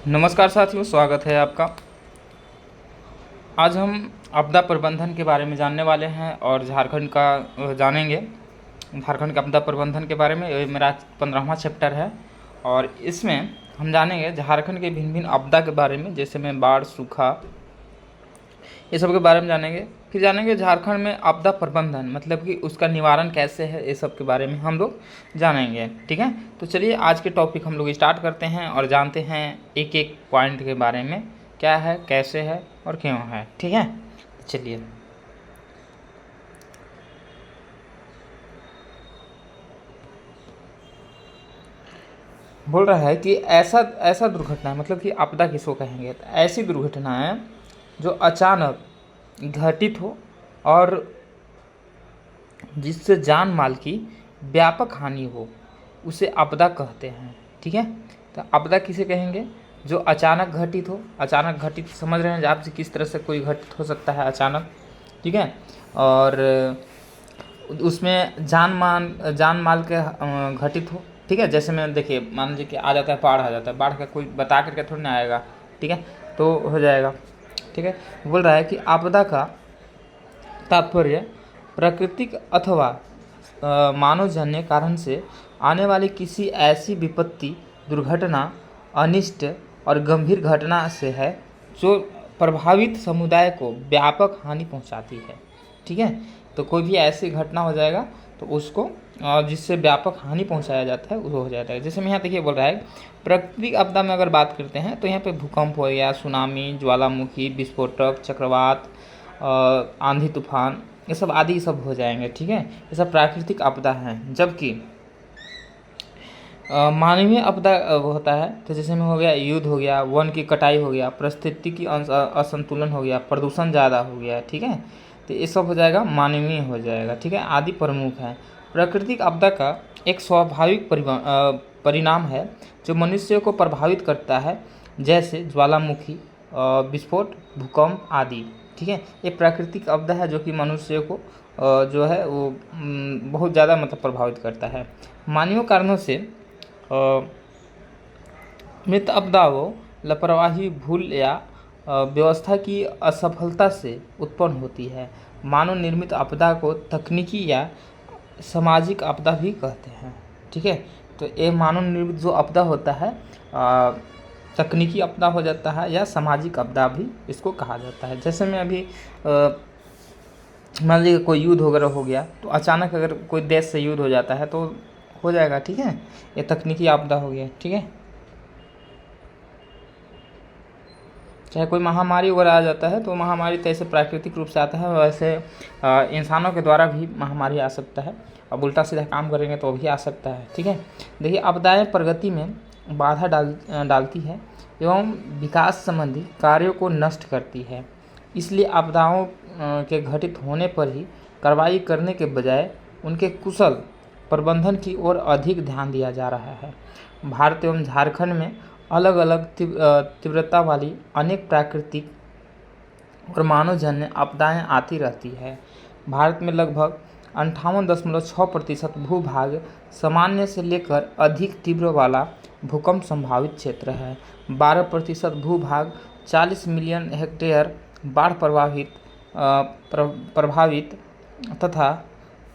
नमस्कार साथियों, स्वागत है आपका। आज हम आपदा प्रबंधन के बारे में जानने वाले हैं और झारखंड का जानेंगे। झारखंड के आपदा प्रबंधन के बारे में ये मेरा 15वां चैप्टर है और इसमें हम जानेंगे झारखंड के भिन्न भिन्न आपदा के बारे में, जैसे में बाढ़, सूखा, ये सब के बारे में जानेंगे। फिर जानेंगे झारखंड में आपदा प्रबंधन मतलब कि उसका निवारण कैसे है, ये सब के बारे में हम लोग जानेंगे। ठीक है, तो चलिए आज के टॉपिक हम लोग स्टार्ट करते हैं और जानते हैं एक एक पॉइंट के बारे में, क्या है, कैसे है और क्यों है। ठीक है, चलिए। बोल रहा है कि ऐसा ऐसा दुर्घटना मतलब कि आपदा किसको कहेंगे, तो ऐसी दुर्घटनाएं जो अचानक घटित हो और जिससे जान माल की व्यापक हानि हो, उसे आपदा कहते हैं। ठीक है, तो आपदा किसे कहेंगे, जो अचानक घटित हो। अचानक घटित समझ रहे हैं आप जी, किस तरह से कोई घटित हो सकता है अचानक। ठीक है, और उसमें जान माल के घटित हो। ठीक है, जैसे मैं देखिए, मान लीजिए कि आ जाता है, बाढ़ आ जाता है, बाढ़ का कोई बता करके थोड़ी ना आएगा। ठीक है, तो हो जाएगा। ठीक है, बोल रहा है कि आपदा का तात्पर्य प्राकृतिक अथवा मानवजन्य कारण से आने वाली किसी ऐसी विपत्ति, दुर्घटना, अनिष्ट और गंभीर घटना से है जो प्रभावित समुदाय को व्यापक हानि पहुंचाती है। ठीक है, तो कोई भी ऐसी घटना हो जाएगा तो उसको जिससे व्यापक हानि पहुंचाया जाता है वो हो जाता है। जैसे मैं यहाँ देखिए बोल रहा है, प्राकृतिक आपदा में अगर बात करते हैं तो यहाँ पे भूकंप हो गया, सुनामी, ज्वालामुखी, विस्फोटक, चक्रवात, आंधी तूफान, ये सब आदि सब हो जाएंगे। ठीक है, ये सब प्राकृतिक आपदा हैं। जबकि मानवीय आपदा होता है तो जैसे में हो गया युद्ध, हो गया वन की कटाई, हो गया पारिस्थितिकी असंतुलन, हो गया प्रदूषण ज़्यादा हो गया। ठीक है, तो ये सब हो जाएगा मानवीय हो जाएगा। ठीक है, आदि प्रमुख है। प्राकृतिक आपदा का एक स्वाभाविक परिणाम है जो मनुष्य को प्रभावित करता है, जैसे ज्वालामुखी, विस्फोट, भूकंप आदि। ठीक है, ये प्राकृतिक आपदा है जो कि मनुष्य को जो है वो बहुत ज़्यादा मतलब प्रभावित करता है। मानवीय कारणों से मृत आपदाओं, लापरवाही, भूल या व्यवस्था की असफलता से उत्पन्न होती है। मानव निर्मित आपदा को तकनीकी या सामाजिक आपदा भी कहते हैं। ठीक है, तो ये मानव निर्मित जो आपदा होता है तकनीकी आपदा हो जाता है या सामाजिक आपदा भी इसको कहा जाता है। जैसे मैं अभी मान लीजिए कोई युद्ध वगैरह हो गया तो अचानक अगर कोई देश से युद्ध हो जाता है तो हो जाएगा। ठीक है, ये तकनीकी आपदा हो गया। ठीक है, चाहे कोई महामारी वगैरह आ जाता है तो महामारी तो ऐसे प्राकृतिक रूप से आता है, वैसे इंसानों के द्वारा भी महामारी आ सकता है। अब उल्टा सीधा काम करेंगे तो भी आ सकता है। ठीक है, देखिए आपदाएं प्रगति में बाधा डालती है एवं विकास संबंधी कार्यों को नष्ट करती है। इसलिए आपदाओं के घटित होने पर ही कार्रवाई करने के बजाय उनके कुशल प्रबंधन की ओर अधिक ध्यान दिया जा रहा है। भारत एवं झारखंड में अलग अलग तीव्रता वाली अनेक प्राकृतिक और मानवजन्य आपदाएं आती रहती है। भारत में लगभग 58.6% भूभाग सामान्य से लेकर अधिक तीव्र वाला भूकंप संभावित क्षेत्र है। 12% भूभाग 40 मिलियन हेक्टेयर बाढ़ प्रभावित तथा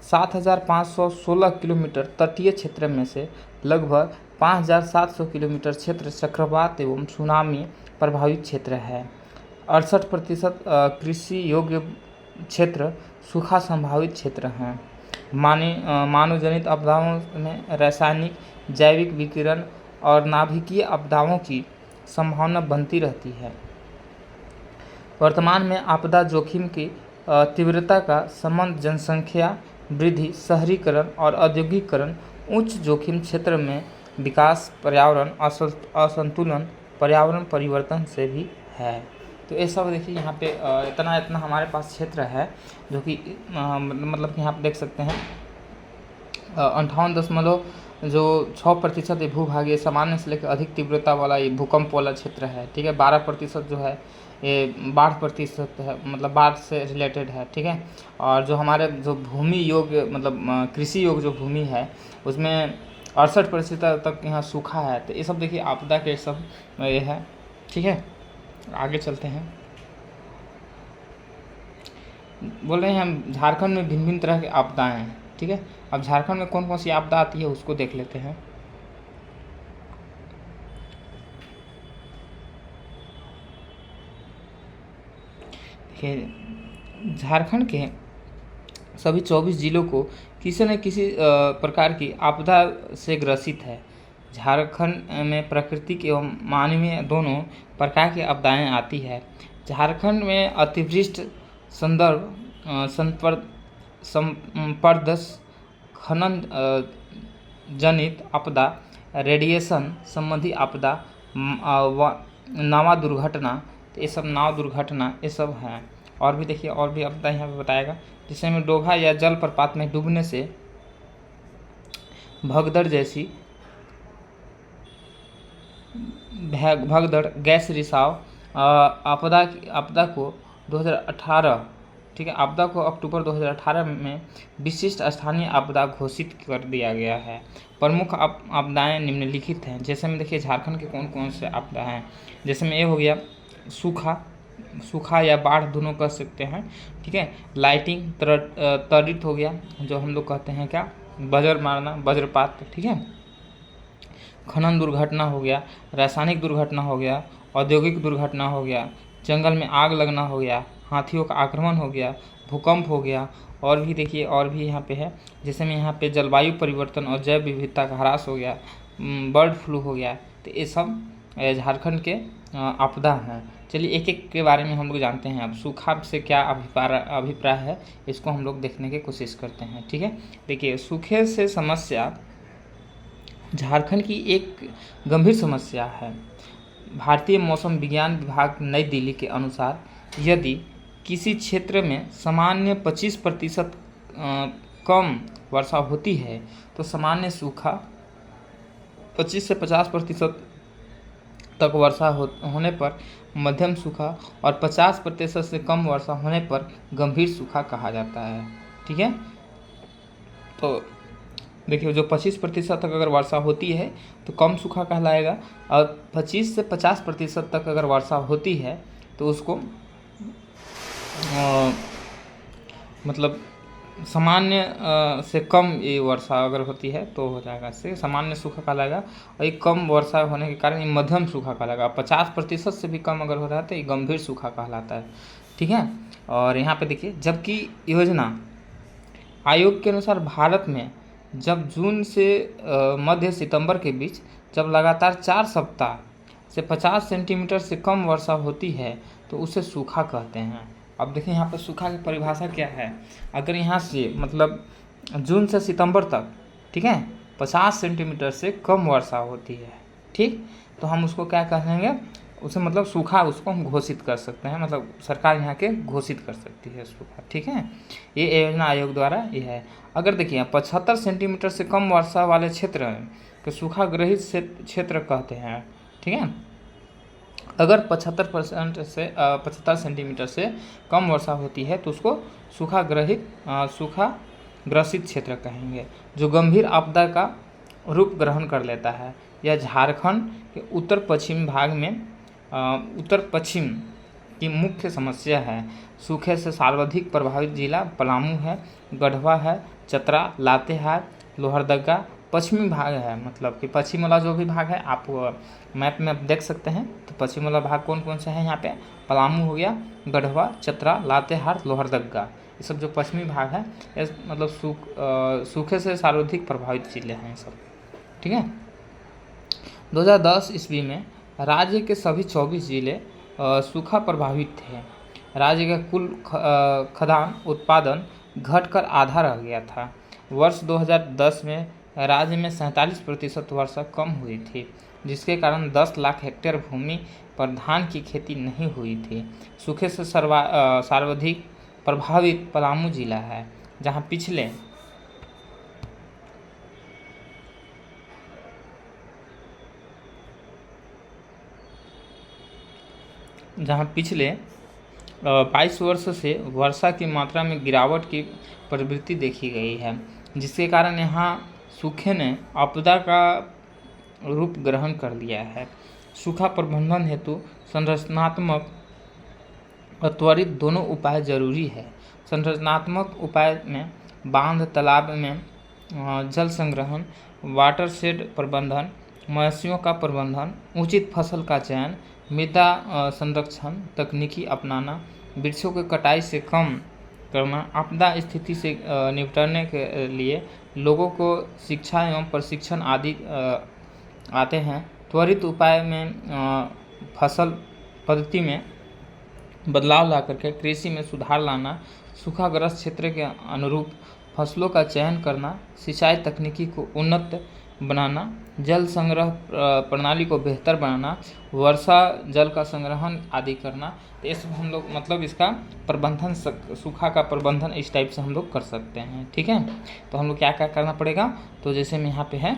7,516 किलोमीटर तटीय क्षेत्र में से लगभग 5,700 किलोमीटर क्षेत्र चक्रवात एवं सुनामी प्रभावित क्षेत्र है। 68% कृषि योग्य क्षेत्र सूखा संभावित क्षेत्र हैं। मानवजनित आपदाओं में रासायनिक, जैविक विकिरण और नाभिकीय आपदाओं की संभावना बनती रहती है। वर्तमान में आपदा जोखिम की तीव्रता का संबंध जनसंख्या वृद्धि, शहरीकरण और औद्योगिकरण, उच्च जोखिम क्षेत्र में विकास, पर्यावरण असंतुलन, पर्यावरण परिवर्तन से भी है। तो ये सब देखिए यहाँ पे इतना हमारे पास क्षेत्र है जो कि मतलब कि यहाँ पे देख सकते हैं 58.6% भूभाग ये सामान्य से लेकर अधिक तीव्रता वाला ये भूकंप वाला क्षेत्र है। ठीक है, 12% जो है ये बाढ़ प्रतिशत है, मतलब बाढ़ से रिलेटेड है। ठीक है, और जो हमारे जो भूमि योग्य मतलब कृषि योग्य जो भूमि है उसमें 68% तक यहाँ सूखा है। तो ये सब देखिए आपदा के सब ये है। ठीक है, आगे चलते हैं। बोल रहे हैं हम झारखंड में भिन्न भिन्न तरह की आपदाएं हैं। ठीक है, अब झारखंड में कौन कौन सी आपदा आती है उसको देख लेते हैं। देखिए, झारखंड के सभी 24 जिलों को किसी न किसी प्रकार की आपदा से ग्रसित है। झारखंड में प्राकृतिक एवं मानवीय दोनों प्रकार की आपदाएं आती है। झारखंड में अतिवृष्टि, संदर्भ संपर्दस, खनन जनित आपदा, रेडिएशन संबंधी आपदा, नावा दुर्घटना, तो ये सब नाव दुर्घटना ये सब हैं। और भी देखिए, और भी आपदा यहाँ पे बताएगा, जिसमें डोभा या जल प्रपात में डूबने से भगदड़ जैसी भगदड़, गैस रिसाव आपदा को 2018, ठीक है, आपदा को अक्टूबर 2018 में विशिष्ट स्थानीय आपदा घोषित कर दिया गया है। प्रमुख आपदाएं निम्नलिखित हैं। जैसे में देखिए झारखंड के कौन कौन से आपदा हैं, जैसे में ये हो गया सूखा या बाढ़ दोनों कह सकते हैं। ठीक है, लाइटिंग त्वरित हो गया, जो हम लोग कहते हैं क्या, बजर मारना, वज्रपात। ठीक है, खनन दुर्घटना हो गया, रासायनिक दुर्घटना हो गया, औद्योगिक दुर्घटना हो गया, जंगल में आग लगना हो गया, हाथियों का आक्रमण हो गया, भूकंप हो गया। और भी देखिए, और भी यहाँ पे है, जैसे में यहाँ पे जलवायु परिवर्तन और जैव विविधता का ह्रास हो गया, बर्ड फ्लू हो गया। तो ये सब झारखंड के आपदा हैं। चलिए एक एक के बारे में हम लोग जानते हैं। अब सूखा से क्या अभिप्राय है, इसको हम लोग देखने की कोशिश करते हैं। ठीक है, देखिए सूखे से समस्या झारखंड की एक गंभीर समस्या है। भारतीय मौसम विज्ञान विभाग नई दिल्ली के अनुसार यदि किसी क्षेत्र में सामान्य 25% कम वर्षा होती है तो सामान्य सूखा, 25 से 50% तक वर्षा होने पर मध्यम सूखा और 50% से कम वर्षा होने पर गंभीर सूखा कहा जाता है। ठीक है, तो देखिए जो 25% तक अगर वर्षा होती है तो कम सूखा कहलाएगा, और 25 से 50% तक अगर वर्षा होती है तो उसको मतलब सामान्य से कम ये वर्षा अगर होती है तो हो जाएगा, इससे सामान्य सूखा कहलाएगा। और ये कम वर्षा होने के कारण ये मध्यम सूखा कहलाएगा। 50% से भी कम अगर हो रहा है तो ये गंभीर सूखा कहलाता है। ठीक है, और यहाँ पे देखिए, जबकि योजना आयोग के अनुसार भारत में जब जून से मध्य सितंबर के बीच जब लगातार 4 सप्ताह से 50 सेंटीमीटर से कम वर्षा होती है तो उसे सूखा कहते हैं। अब देखिए यहाँ पर सूखा की परिभाषा क्या है। अगर यहाँ से मतलब जून से सितंबर तक, ठीक है, 50 सेंटीमीटर से कम वर्षा होती है, ठीक, तो हम उसको क्या कहेंगे, उसे मतलब सूखा उसको हम घोषित कर सकते हैं, मतलब सरकार यहाँ के घोषित कर सकती है सूखा। ठीक है, ये योजना आयोग द्वारा ये है। अगर देखिए 75 सेंटीमीटर से कम वर्षा वाले क्षेत्र को सूखा ग्रहित क्षेत्र कहते हैं। ठीक है, अगर 75 सेंटीमीटर से कम वर्षा होती है तो उसको सूखा ग्रसित क्षेत्र कहेंगे, जो गंभीर आपदा का रूप ग्रहण कर लेता है। यह झारखंड के उत्तर पश्चिम भाग में उत्तर पश्चिम की मुख्य समस्या है। सूखे से सर्वाधिक प्रभावित जिला पलामू है, गढ़वा है, चतरा, लातेहार, लोहरदगा पश्चिमी भाग है। मतलब कि पश्चिम वाला जो भी भाग है आप मैप में आप देख सकते हैं। तो पश्चिम वाला भाग कौन कौन सा है, यहाँ पे पलामू हो गया, गढ़वा, चतरा, लातेहार, लोहरदगा, ये सब जो पश्चिमी भाग है ये मतलब सूखे से सर्वाधिक प्रभावित जिले हैं सब। ठीक है, 2010 ईस्वी में राज्य के सभी 24 जिले सूखा प्रभावित थे। राज्य का कुल खाद्यान्न उत्पादन घटकर आधा रह गया था। वर्ष 2010 में राज्य में 47% वर्षा कम हुई थी, जिसके कारण 10 लाख हेक्टेयर भूमि पर धान की खेती नहीं हुई थी। सूखे से सर्वाधिक प्रभावित पलामू जिला है, जहां पिछले 22 वर्ष से वर्षा की मात्रा में गिरावट की प्रवृत्ति देखी गई है, जिसके कारण यहाँ सूखे ने आपदा का रूप ग्रहण कर लिया है। सूखा प्रबंधन हेतु संरचनात्मक और त्वरित दोनों उपाय जरूरी है। संरचनात्मक उपाय में बांध, तालाब में जल संग्रहण, वाटरशेड प्रबंधन, मवेशियों का प्रबंधन, उचित फसल का चयन, मृदा संरक्षण तकनीकी अपनाना, वृक्षों की कटाई से कम करना, आपदा स्थिति से निपटने के लिए लोगों को शिक्षा एवं प्रशिक्षण आदि आते हैं। त्वरित उपाय में फसल पद्धति में बदलाव ला करके कृषि में सुधार लाना, सूखाग्रस्त क्षेत्र के अनुरूप फसलों का चयन करना, सिंचाई तकनीकी को उन्नत बनाना, जल संग्रह प्रणाली को बेहतर बनाना, वर्षा जल का संग्रहण आदि करना। तो ये सब हम लोग मतलब इसका प्रबंधन, सूखा का प्रबंधन इस टाइप से हम लोग कर सकते हैं। ठीक है, तो हम लोग क्या क्या करना पड़ेगा, तो जैसे में यहाँ पे है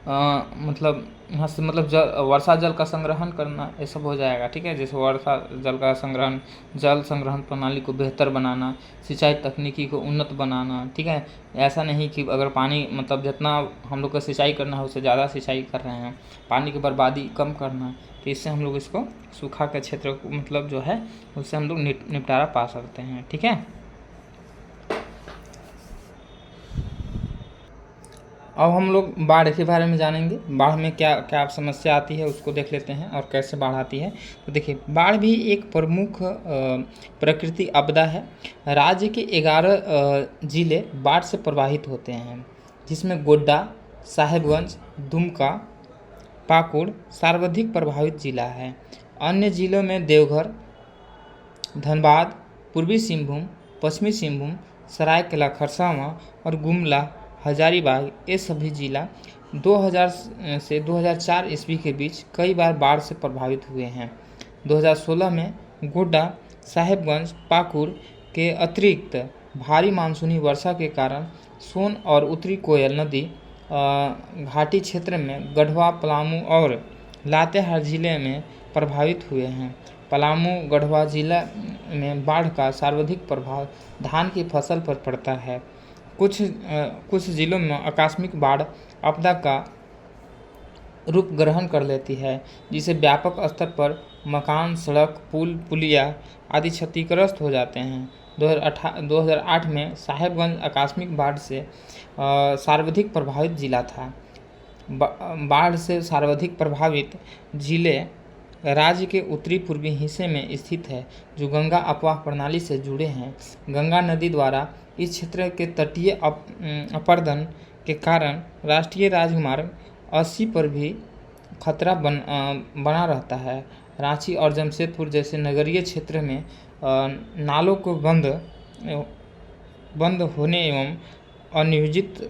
मतलब यहाँ से मतलब वर्षा जल का संग्रहण करना, ये सब हो जाएगा। ठीक है, जैसे वर्षा जल का संग्रहण, जल संग्रहण प्रणाली को बेहतर बनाना, सिंचाई तकनीकी को उन्नत बनाना। ठीक है, ऐसा नहीं कि अगर पानी मतलब जितना हम लोग को सिंचाई करना है उससे ज़्यादा सिंचाई कर रहे हैं, पानी की बर्बादी कम करना। तो इससे हम लोग इसको सूखा के क्षेत्र को मतलब जो है उससे हम लोग निपटारा पा सकते हैं। ठीक है, अब हम लोग बाढ़ के बारे में जानेंगे। बाढ़ में क्या क्या समस्या आती है उसको देख लेते हैं और कैसे बाढ़ आती है। तो देखिए, बाढ़ भी एक प्रमुख प्रकृति आपदा है। राज्य के 11 जिले बाढ़ से प्रभावित होते हैं, जिसमें गोड्डा, साहेबगंज, दुमका, पाकुड़ सर्वाधिक प्रभावित जिला है। अन्य जिलों में देवघर, धनबाद, पूर्वी सिंहभूम, पश्चिमी सिंहभूम, सरायकेला खरसावां और गुमला, हजारीबाग, ये सभी जिला 2000 से 2004 ईस्वी के बीच कई बार बाढ़ से प्रभावित हुए हैं। 2016 में गोड्डा, साहेबगंज, पाकुड़ के अतिरिक्त भारी मानसूनी वर्षा के कारण सोन और उत्तरी कोयल नदी घाटी क्षेत्र में गढ़वा, पलामू और लातेहार जिले में प्रभावित हुए हैं। पलामू, गढ़वा जिला में बाढ़ का सर्वाधिक प्रभाव धान की फसल पर पड़ता है। कुछ जिलों में आकस्मिक बाढ़ आपदा का रूप ग्रहण कर लेती है, जिसे व्यापक स्तर पर मकान, सड़क, पुल, पुलिया आदि क्षतिग्रस्त हो जाते हैं। 2008 में साहेबगंज आकस्मिक बाढ़ से सर्वाधिक प्रभावित जिला था। बाढ़ से सर्वाधिक प्रभावित जिले राज्य के उत्तरी पूर्वी हिस्से में स्थित है, जो गंगा अपवाह प्रणाली से जुड़े हैं। गंगा नदी द्वारा इस क्षेत्र के तटीय अपरदन के कारण राष्ट्रीय राजमार्ग 80 पर भी खतरा बना रहता है। रांची और जमशेदपुर जैसे नगरीय क्षेत्र में नालों को बंद होने एवं अनियोजित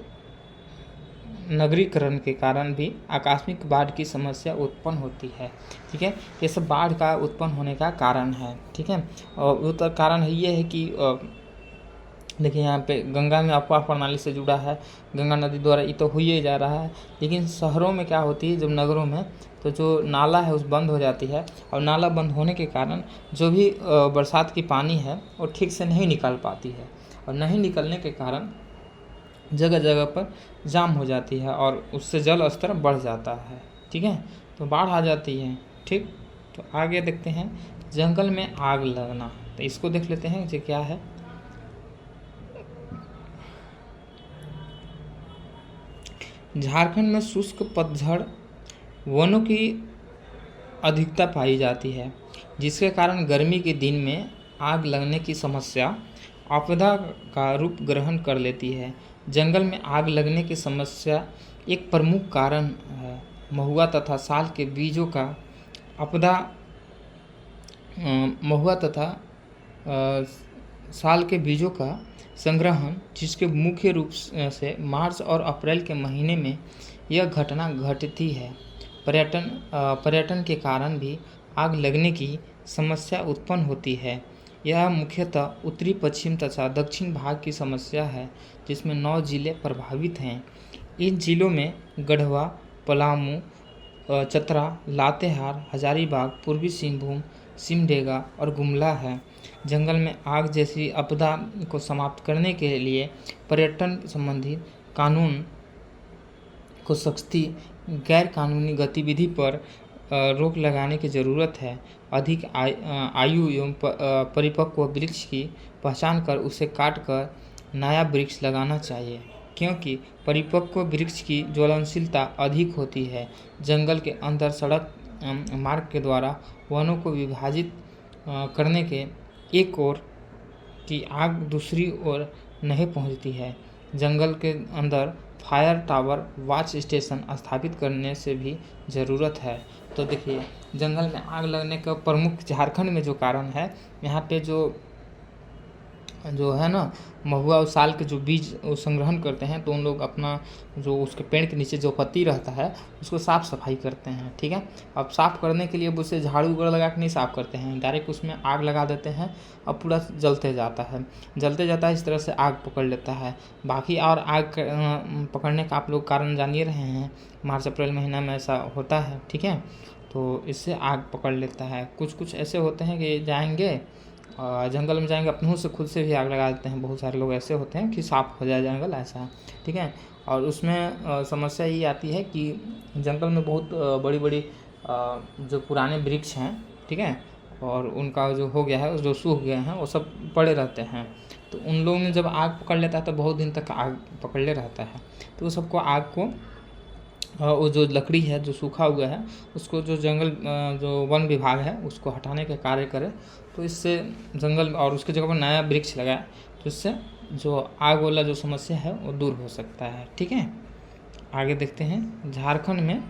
नगरीकरण के कारण भी आकस्मिक बाढ़ की समस्या उत्पन्न होती है। ठीक है, ये सब बाढ़ का उत्पन्न होने का कारण है। ठीक है, और वो तो कारण ये है कि देखिए यहाँ पे गंगा में अफवाह प्रणाली से जुड़ा है, गंगा नदी द्वारा ये तो हो ही जा रहा है। लेकिन शहरों में क्या होती है, जब नगरों में तो जो नाला है उस बंद हो जाती है, और नाला बंद होने के कारण जो भी बरसात की पानी है वो ठीक से नहीं निकल पाती है, और नहीं निकलने के कारण जगह जगह पर जाम हो जाती है और उससे जल स्तर बढ़ जाता है। ठीक है, तो बाढ़ आ जाती है। ठीक, तो आगे देखते हैं जंगल में आग लगना। तो इसको देख लेते हैं जो क्या है। झारखंड में शुष्क पतझड़ वनों की अधिकता पाई जाती है, जिसके कारण गर्मी के दिन में आग लगने की समस्या आपदा का रूप ग्रहण कर लेती है। जंगल में आग लगने की समस्या एक प्रमुख कारण है। महुआ तथा साल के बीजों का साल के बीजों का संग्रहण, जिसके मुख्य रूप से मार्च और अप्रैल के महीने में यह घटना घटती है। पर्यटन के कारण भी आग लगने की समस्या उत्पन्न होती है। यह मुख्यतः उत्तरी, पश्चिम तथा दक्षिण भाग की समस्या है, जिसमें 9 जिले प्रभावित हैं। इन जिलों में गढ़वा, पलामू, चतरा, लातेहार, हजारीबाग, पूर्वी सिंहभूम, सिमडेगा और गुमला है। जंगल में आग जैसी आपदा को समाप्त करने के लिए पर्यटन संबंधी कानून को सख्ती गैर कानूनी गतिविधि पर रोक लगाने की ज़रूरत है। अधिक आयु एवं परिपक्व वृक्ष की पहचान कर उसे काट कर नया वृक्ष लगाना चाहिए, क्योंकि परिपक्व वृक्ष की ज्वलनशीलता अधिक होती है। जंगल के अंदर सड़क मार्ग के द्वारा वनों को विभाजित करने के एक ओर की आग दूसरी ओर नहीं पहुंचती है। जंगल के अंदर फायर टावर, वॉच स्टेशन स्थापित करने से भी ज़रूरत है। तो देखिए, जंगल में आग लगने का प्रमुख झारखंड में जो कारण है, यहाँ पे जो है ना, महुआ और साल के जो बीज संग्रहण करते हैं, तो उन लोग अपना जो उसके पेड़ के नीचे जो पत्ती रहता है उसको साफ़ सफाई करते हैं। ठीक है, अब साफ़ करने के लिए अब उसे झाड़ू वगैरह लगा के नहीं साफ़ करते हैं, डायरेक्ट उसमें आग लगा देते हैं और पूरा जलते जाता है। इस तरह से आग पकड़ लेता है। बाकी और आग पकड़ने का आप लोग कारण जान ही रहे हैं, मार्च अप्रैल महीना में ऐसा होता है। ठीक है, तो इससे आग पकड़ लेता है। कुछ ऐसे होते हैं कि जाएंगे जंगल में जाएंगे, अपनों से खुद से भी आग लगा देते हैं। बहुत सारे लोग ऐसे होते हैं कि साफ़ हो जाए जंगल, ऐसा। ठीक है, और उसमें समस्या ये आती है कि जंगल में बहुत बड़ी बड़ी जो पुराने वृक्ष हैं, ठीक है, और उनका जो हो गया है, जो सूख गए हैं, वो सब पड़े रहते हैं। तो उन लोगों में जब आग पकड़ लेता है तो बहुत दिन तक आग पकड़ ले रहता है। तो सबको आग को वो जो लकड़ी है जो सूखा हुआ है उसको जो जंगल जो वन विभाग है उसको हटाने का कार्य करे, तो इससे जंगल और उसके जगह पर नया वृक्ष लगाए, तो इससे जो आग वाला जो समस्या है वो दूर हो सकता है। ठीक है, आगे देखते हैं झारखंड में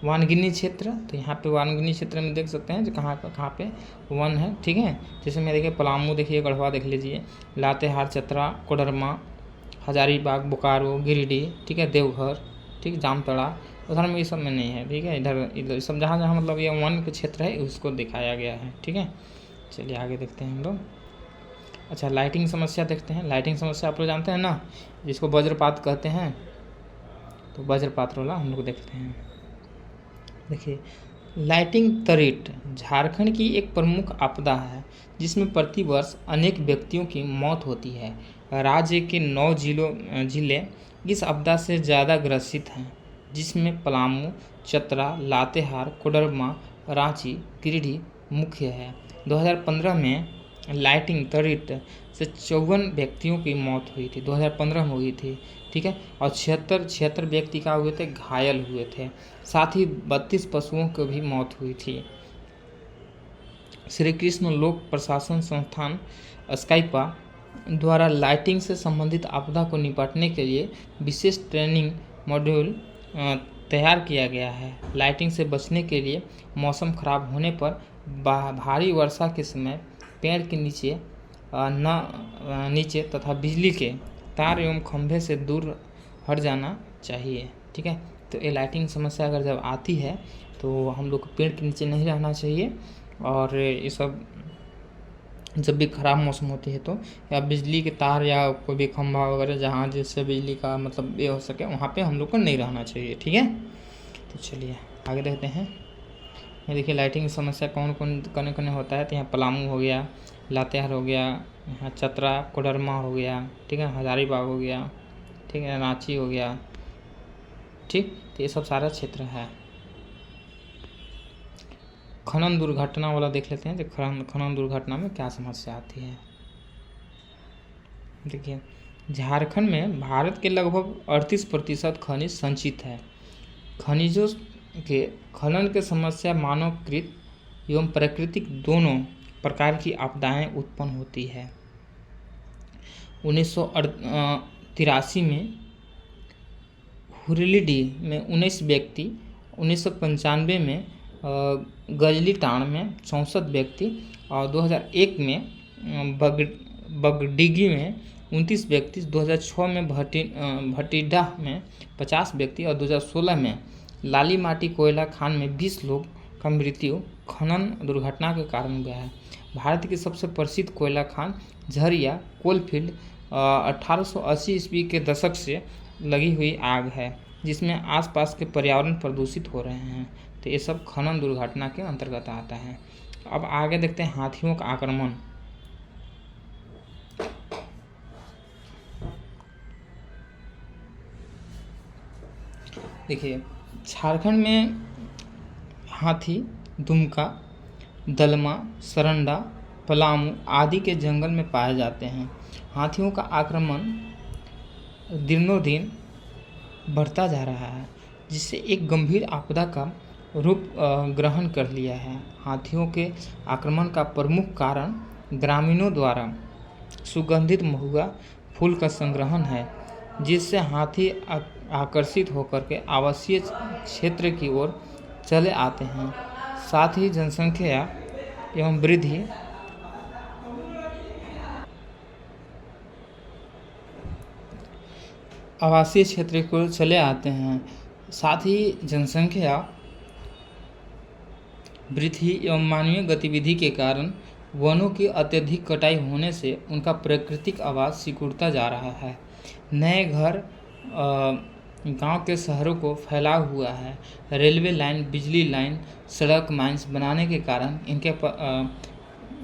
वानगिनी क्षेत्र। तो यहाँ पे वानगिनी क्षेत्र में देख सकते हैं जो कहाँ पे वन है। ठीक है, जैसे मैं देखिए पलामू देखिए, गढ़वा देख लीजिए, लातेहार, चतरा, कोडरमा, हजारीबाग, बोकारो, गिरिडीह, ठीक है, देवघर, ठीक, जामताड़ा, उधर में ये सब में नहीं है। ठीक है, इधर सब जहाँ मतलब ये वन के क्षेत्र है उसको दिखाया गया है। ठीक है, चलिए आगे देखते हैं हम लोग। अच्छा, लाइटिंग समस्या देखते हैं। लाइटिंग समस्या आप लोग जानते हैं ना, जिसको वज्रपात कहते हैं, तो वज्रपात वाला हम लोग देखते हैं। देखिए, लाइटिंग तरेट झारखंड की एक प्रमुख आपदा है जिसमें प्रतिवर्ष अनेक व्यक्तियों की मौत होती है। राज्य के 9 जिले इस आपदा से ज़्यादा ग्रसित हैं, जिसमें पलामू, चतरा, लातेहार, कोडरमा, रांची, गिरिडीह मुख्य है। 2015 में लाइटिंग तरेट से 54 व्यक्तियों की मौत हुई थी, 2015 में हुई थी। ठीक है, और 76 व्यक्ति का हुए थे, घायल हुए थे। साथ ही 32 पशुओं की भी मौत हुई थी। श्री कृष्ण लोक प्रशासन संस्थान स्काइपा द्वारा लाइटिंग से संबंधित आपदा को निपटने के लिए विशेष ट्रेनिंग मॉड्यूल तैयार किया गया है। लाइटिंग से बचने के लिए मौसम खराब होने पर भारी वर्षा के समय पेड़ के नीचे तथा बिजली के तार एवं खंभे से दूर हट जाना चाहिए। ठीक है, तो ये लाइटिंग समस्या अगर जब आती है तो हम लोग को पेड़ के नीचे नहीं रहना चाहिए, और ये सब जब भी ख़राब मौसम होती है तो या बिजली के तार या कोई भी खंभा वगैरह जहाँ जिससे बिजली का मतलब ये हो सके वहाँ पे हम लोग को नहीं रहना चाहिए। ठीक है, तो चलिए आगे देखते हैं। ये देखिए लाइटिंग समस्या कौन कौन होता है। तो यहाँ पलामू हो गया, लातेहार हो गया, यहाँ चतरा, कोडरमा हो गया, ठीक है, हजारीबाग हो गया, ठीक है, रांची हो गया। ठीक, तो ये सब सारा क्षेत्र है। खनन दुर्घटना वाला देख लेते हैं। तो खनन दुर्घटना में क्या समस्या आती है। देखिए, झारखंड में भारत के लगभग 38% खनिज संचित है। खनिजों के खनन के समस्या मानवकृत एवं प्राकृतिक दोनों प्रकार की आपदाएं उत्पन्न होती है। 1983 में हुरलीडीह में 19 व्यक्ति, 1995 में गजलीटाण में 64 व्यक्ति, और 2001 में बगडीगी में 29 व्यक्ति, 2006 में भटिंडा में 50 व्यक्ति, और 2016 में लाली माटी कोयला खान में 20 लोग का मृत्यु खनन दुर्घटना के कारण हुआ है। भारत की सबसे प्रसिद्ध कोयला खान झरिया कोलफील्ड 1880 ईस्वी के दशक से लगी हुई आग है, जिसमें आसपास के पर्यावरण प्रदूषित हो रहे हैं। तो ये सब खनन दुर्घटना के अंतर्गत आता है। अब आगे देखते हैं हाथियों का आक्रमण। देखिए, झारखंड में हाथी, दुमका, दलमा, सरंडा, पलामू आदि के जंगल में पाए जाते हैं। हाथियों का आक्रमण दिनों-दिन बढ़ता जा रहा है, जिससे एक गंभीर आपदा का रूप ग्रहण कर लिया है। हाथियों के आक्रमण का प्रमुख कारण ग्रामीणों द्वारा सुगंधित महुआ फूल का संग्रहण है, जिससे हाथी आकर्षित होकर के आवासीय क्षेत्र की ओर चले आते हैं। साथ ही जनसंख्या एवं वृद्धि आवासीय क्षेत्र को चले आते हैं। साथ ही जनसंख्या वृद्धि एवं मानवीय गतिविधि के कारण वनों की अत्यधिक कटाई होने से उनका प्राकृतिक आवास सिकुड़ता जा रहा है। नए घर गांव के शहरों को फैला हुआ है। रेलवे लाइन, बिजली लाइन, सड़क, माइंस बनाने के कारण इनके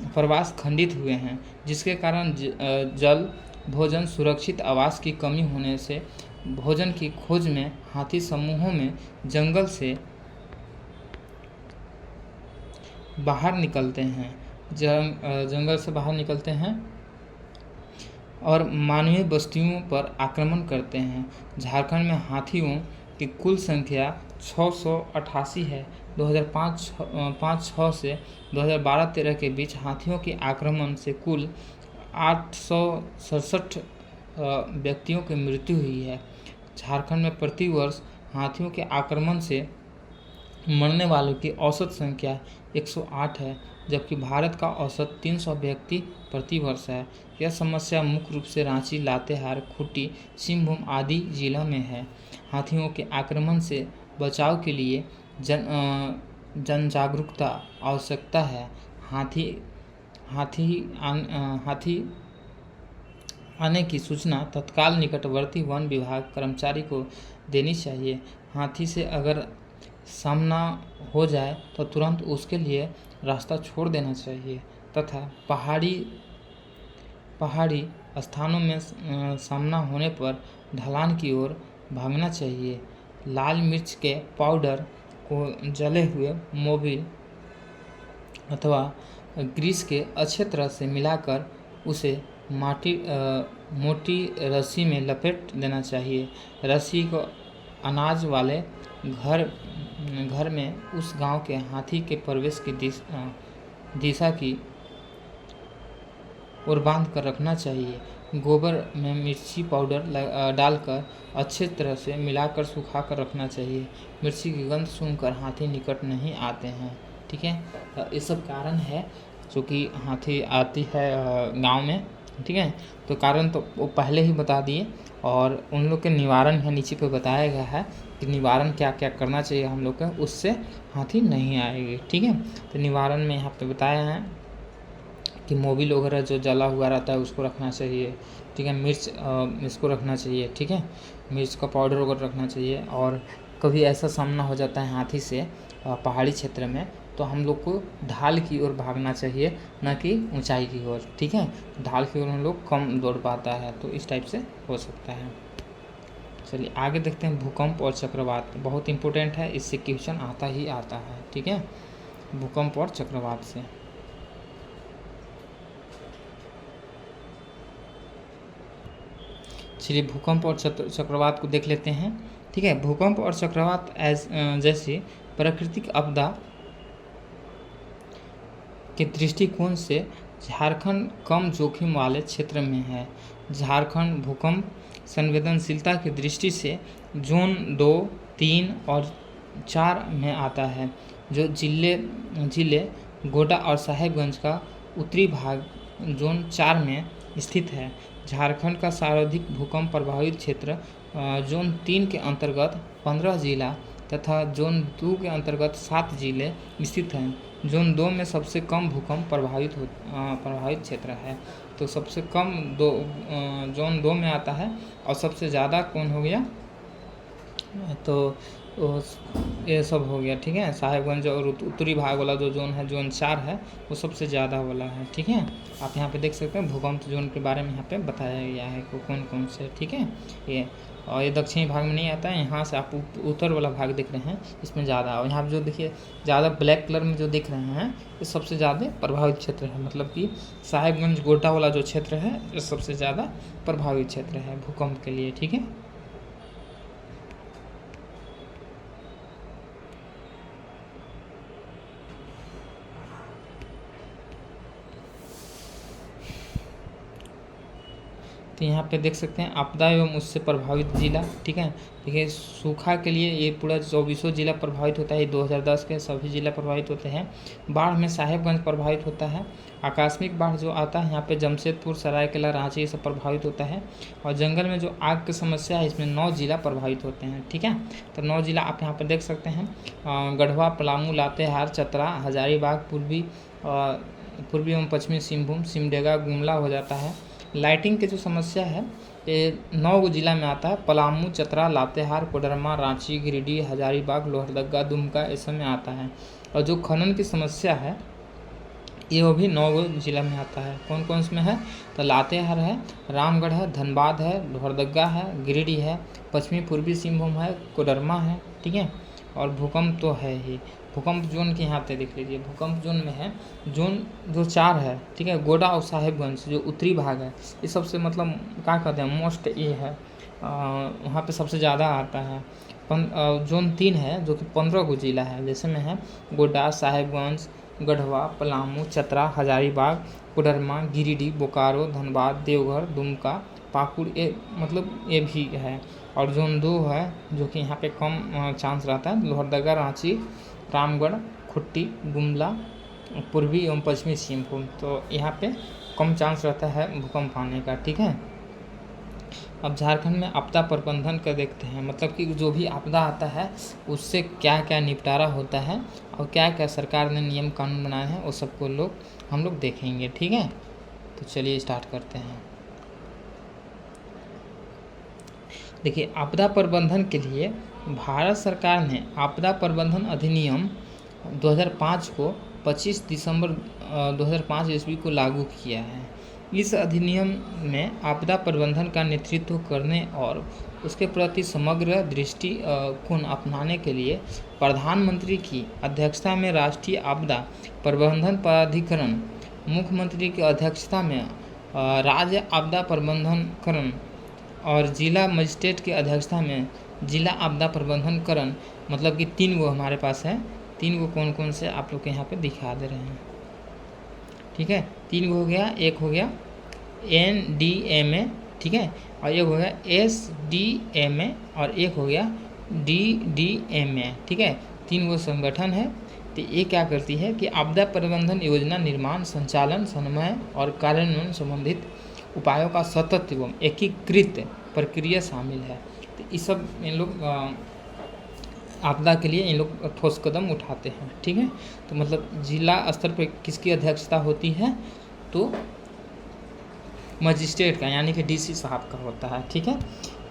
प्रवास खंडित हुए हैं, जिसके कारण जल, भोजन, सुरक्षित आवास की कमी होने से भोजन की खोज में हाथी समूहों में जंगल से बाहर निकलते हैं जंगल से बाहर निकलते हैं और मानवीय बस्तियों पर आक्रमण करते हैं। झारखंड में हाथियों की कुल संख्या 688 है। 2005-6 से 2012-13 के बीच हाथियों के आक्रमण से कुल 867 व्यक्तियों की मृत्यु हुई है। झारखंड में प्रति वर्ष हाथियों के आक्रमण से मरने वालों की औसत संख्या 108 है, जबकि भारत का औसत 300 व्यक्ति प्रति वर्ष है। यह समस्या मुख्य रूप से रांची, लातेहार, खूंटी, सिंहभूम आदि जिलों में है। हाथियों के आक्रमण से बचाव के लिए जन जागरूकता आवश्यकता है। हाथी आने की सूचना तत्काल निकटवर्ती वन विभाग कर्मचारी को देनी चाहिए। हाथी से अगर सामना हो जाए तो तुरंत उसके लिए रास्ता छोड़ देना चाहिए तथा पहाड़ी स्थानों में सामना होने पर ढलान की ओर भागना चाहिए। लाल मिर्च के पाउडर को जले हुए मोबिल अथवा ग्रीस के अच्छे तरह से मिलाकर उसे मोटी रस्सी में लपेट देना चाहिए। रस्सी को अनाज वाले घर में उस गांव के हाथी के प्रवेश की दिशा की ओर बांध कर रखना चाहिए। गोबर में मिर्ची पाउडर डालकर अच्छे तरह से मिलाकर सुखा कर रखना चाहिए। मिर्ची की गंध सूंघकर हाथी निकट नहीं आते हैं। ठीक है, ये सब कारण है जो कि हाथी आती है गांव में। ठीक है, तो कारण तो वो पहले ही बता दिए और उन लोग के निवारण है नीचे पे बताया गया है कि निवारण क्या क्या करना चाहिए हम लोग का, उससे हाथी नहीं आएगी। ठीक है, तो निवारण में यहाँ पे बताया है कि मोबिल वगैरह जो जला हुआ रहता है उसको रखना चाहिए। ठीक है, मिर्च इसको रखना चाहिए। ठीक है, मिर्च का पाउडर वगैरह रखना चाहिए। और कभी ऐसा सामना हो जाता है हाथी से पहाड़ी क्षेत्र में, तो हम लोग को ढाल की ओर भागना चाहिए, न कि ऊंचाई की ओर। ठीक है, ढाल की ओर हम लोग कम दौड़ पाता है, तो इस टाइप से हो सकता है। चलिए आगे देखते हैं। भूकंप और चक्रवात बहुत इंपॉर्टेंट है, इससे क्वेश्चन आता ही आता है। ठीक है, भूकंप और चक्रवात से चलिए भूकंप और चक्रवात को देख लेते हैं। ठीक है, भूकंप और चक्रवात जैसी प्राकृतिक आपदा के दृष्टिकोण से झारखंड कम जोखिम वाले क्षेत्र में है। झारखंड भूकंप संवेदनशीलता की दृष्टि से जोन 2, 3 और 4 में आता है, जो जिले गोड्डा और साहेबगंज का उत्तरी भाग जोन 4 में स्थित है। झारखंड का सर्वाधिक भूकंप प्रभावित क्षेत्र जोन 3 के अंतर्गत 15 जिला तथा जोन 2 के अंतर्गत 7 जिले स्थित हैं। जोन 2 में सबसे कम भूकंप प्रभावित क्षेत्र है। तो सबसे कम जोन 2 में आता है और सबसे ज़्यादा कौन हो गया, तो ये सब हो गया, ठीक है। साहेबगंज और उत्तरी भाग वाला जो जोन है, जोन 4 है, वो सबसे ज़्यादा वाला है, ठीक है। आप यहाँ पे देख सकते हैं भूकंप जोन के बारे में यहाँ पे बताया गया है कि कौन कौन से, ठीक है। ये और ये दक्षिणी भाग में नहीं आता है, यहाँ से आप उत्तर वाला भाग देख रहे हैं, इसमें ज़्यादा। और यहाँ पर जो देखिए ज़्यादा ब्लैक कलर में जो दिख रहे हैं, ये सबसे ज़्यादा प्रभावित क्षेत्र है। मतलब कि साहेबगंज गोड्डा वाला जो क्षेत्र है, ये सबसे ज़्यादा प्रभावित क्षेत्र है भूकंप के लिए, ठीक है। तो यहाँ पे देख सकते हैं आपदा एवं उससे प्रभावित जिला, ठीक है। देखिए सूखा के लिए ये पूरा 24 जिला प्रभावित होता है, 2010 के सभी जिला प्रभावित होते हैं। बाढ़ में साहेबगंज प्रभावित होता है। आकस्मिक बाढ़ जो आता है यहाँ पे जमशेदपुर, सरायकेला, रांची ये सब प्रभावित होता है। और जंगल में जो आग की समस्या है, इसमें 9 जिला प्रभावित होते हैं, ठीक है। तो 9 जिला आप यहाँ पर देख सकते हैं, गढ़वा, पलामू, लातेहार, चतरा, हजारीबाग, पूर्वी एवं पश्चिमी सिंहभूम, सिमडेगा, गुमला हो जाता है। लाइटिंग की जो समस्या है ये 9 जिला में आता है, पलामू, चतरा, लातेहार, कोडरमा, रांची, गिरिडीह, हजारीबाग, लोहरदगा, दुमका ये सब में आता है। और जो खनन की समस्या है ये वो भी 9 जिला में आता है। कौन कौन इसमें है? तो लातेहार है, रामगढ़ है, धनबाद है, लोहरदगा है, गिरिडीह है, पश्चिमी पूर्वी सिंहभूम है, कोडरमा है, ठीक है। और भूकंप तो है ही। भूकंप जोन के यहाँ पे देख लीजिए, भूकंप जोन में है जोन जो 4 है, ठीक है। गोड्डा और साहेबगंज जो उत्तरी भाग है, ये सबसे मतलब क्या कहते हैं मोस्ट ये है, वहाँ पे सबसे ज़्यादा आता है। जोन 3 है जो कि 15 जिला है, जैसे में है गोड्डा, साहेबगंज, गढ़वा, पलामू, चतरा, हजारीबाग, कोडरमा, गिरिडीह, बोकारो, धनबाद, देवघर, दुमका, पाकुड़, ये मतलब ये भी है। और जोन 2 है जो कि यहाँ पे कम चांस रहता है, लोहरदगा, रांची, रामगढ़, खुट्टी, गुमला, पूर्वी एवं पश्चिमी सिंहभूम। तो यहाँ पे कम चांस रहता है भूकंप आने का, ठीक है। अब झारखंड में आपदा प्रबंधन का देखते हैं, मतलब कि जो भी आपदा आता है उससे क्या क्या निपटारा होता है और क्या क्या सरकार ने नियम कानून बनाए हैं, वो सबको हम लोग देखेंगे, ठीक है। तो चलिए स्टार्ट करते हैं। देखिए आपदा प्रबंधन के लिए भारत सरकार ने आपदा प्रबंधन अधिनियम 2005 को 25 दिसंबर 2005 ईस्वी को लागू किया है। इस अधिनियम में आपदा प्रबंधन का नेतृत्व करने और उसके प्रति समग्र दृष्टिकोण अपनाने के लिए प्रधानमंत्री की अध्यक्षता में राष्ट्रीय आपदा प्रबंधन प्राधिकरण, मुख्यमंत्री की अध्यक्षता में राज्य आपदा प्रबंधनकरण और जिला मजिस्ट्रेट की अध्यक्षता में जिला आपदा प्रबंधनकरण, मतलब कि 3 गो हमारे पास है। 3 गो कौन कौन से आप लोग के यहाँ पे दिखा दे रहे हैं, ठीक है। 3 गो हो गया, एक हो गया NDMA, ठीक है, और एक हो गया SDMA और एक हो गया DDMA, ठीक है। 3 गो संगठन है। तो ये क्या करती है कि आपदा प्रबंधन योजना निर्माण, संचालन, समन्वय और कार्यान्वयन संबंधित उपायों का सतत एवं एकीकृत प्रक्रिया शामिल है। तो इस सब इन लोग आपदा के लिए इन लोग ठोस कदम उठाते हैं, ठीक है। तो मतलब जिला स्तर पर किसकी अध्यक्षता होती है? तो मजिस्ट्रेट का, यानी कि DC साहब का होता है, ठीक है।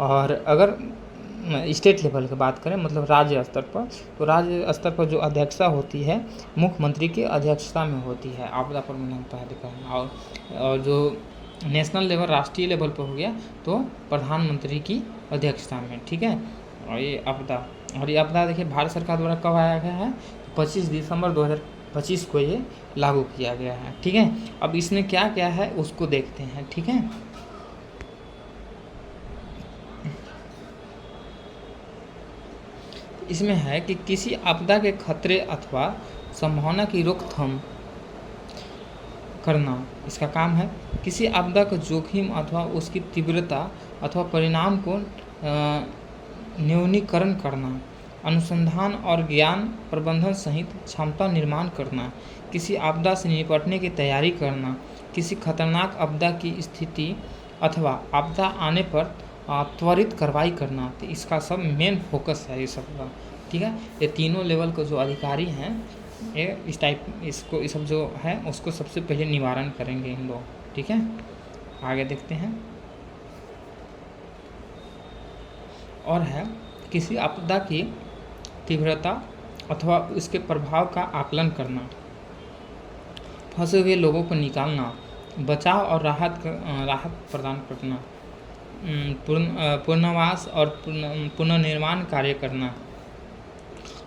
और अगर स्टेट लेवल की बात करें, मतलब राज्य स्तर पर, तो राज्य स्तर पर जो अध्यक्षता होती है मुख्यमंत्री की अध्यक्षता में होती है आपदा प्रबंधन प्राधिकरण। और जो नेशनल लेवल, राष्ट्रीय लेवल पर हो गया तो प्रधानमंत्री की अध्यक्षता में, ठीक है। और ये आपदा देखिए भारत सरकार द्वारा कब आया गया है? 25 दिसंबर 2025 को ये लागू किया गया है, ठीक है। अब इसमें क्या क्या है उसको देखते हैं, ठीक है। इसमें है कि किसी आपदा के खतरे अथवा संभावना की रोकथाम करना इसका काम है। किसी आपदा का जोखिम अथवा उसकी तीव्रता अथवा परिणाम को न्यूनीकरण करना, अनुसंधान और ज्ञान प्रबंधन सहित क्षमता निर्माण करना, किसी आपदा से निपटने की तैयारी करना, किसी खतरनाक आपदा की स्थिति अथवा आपदा आने पर त्वरित कार्रवाई करना। तो इसका सब मेन फोकस है ये सब का, ठीक है। ये तीनों लेवल के जो अधिकारी हैं ये ये सब जो है उसको सबसे पहले निवारण करेंगे इन लोग, ठीक है। आगे देखते हैं। और है किसी आपदा की तीव्रता अथवा उसके प्रभाव का आकलन करना, फंसे हुए लोगों को निकालना, बचाव और राहत प्रदान करना, पुनर्वास और पुनर्निर्माण कार्य करना।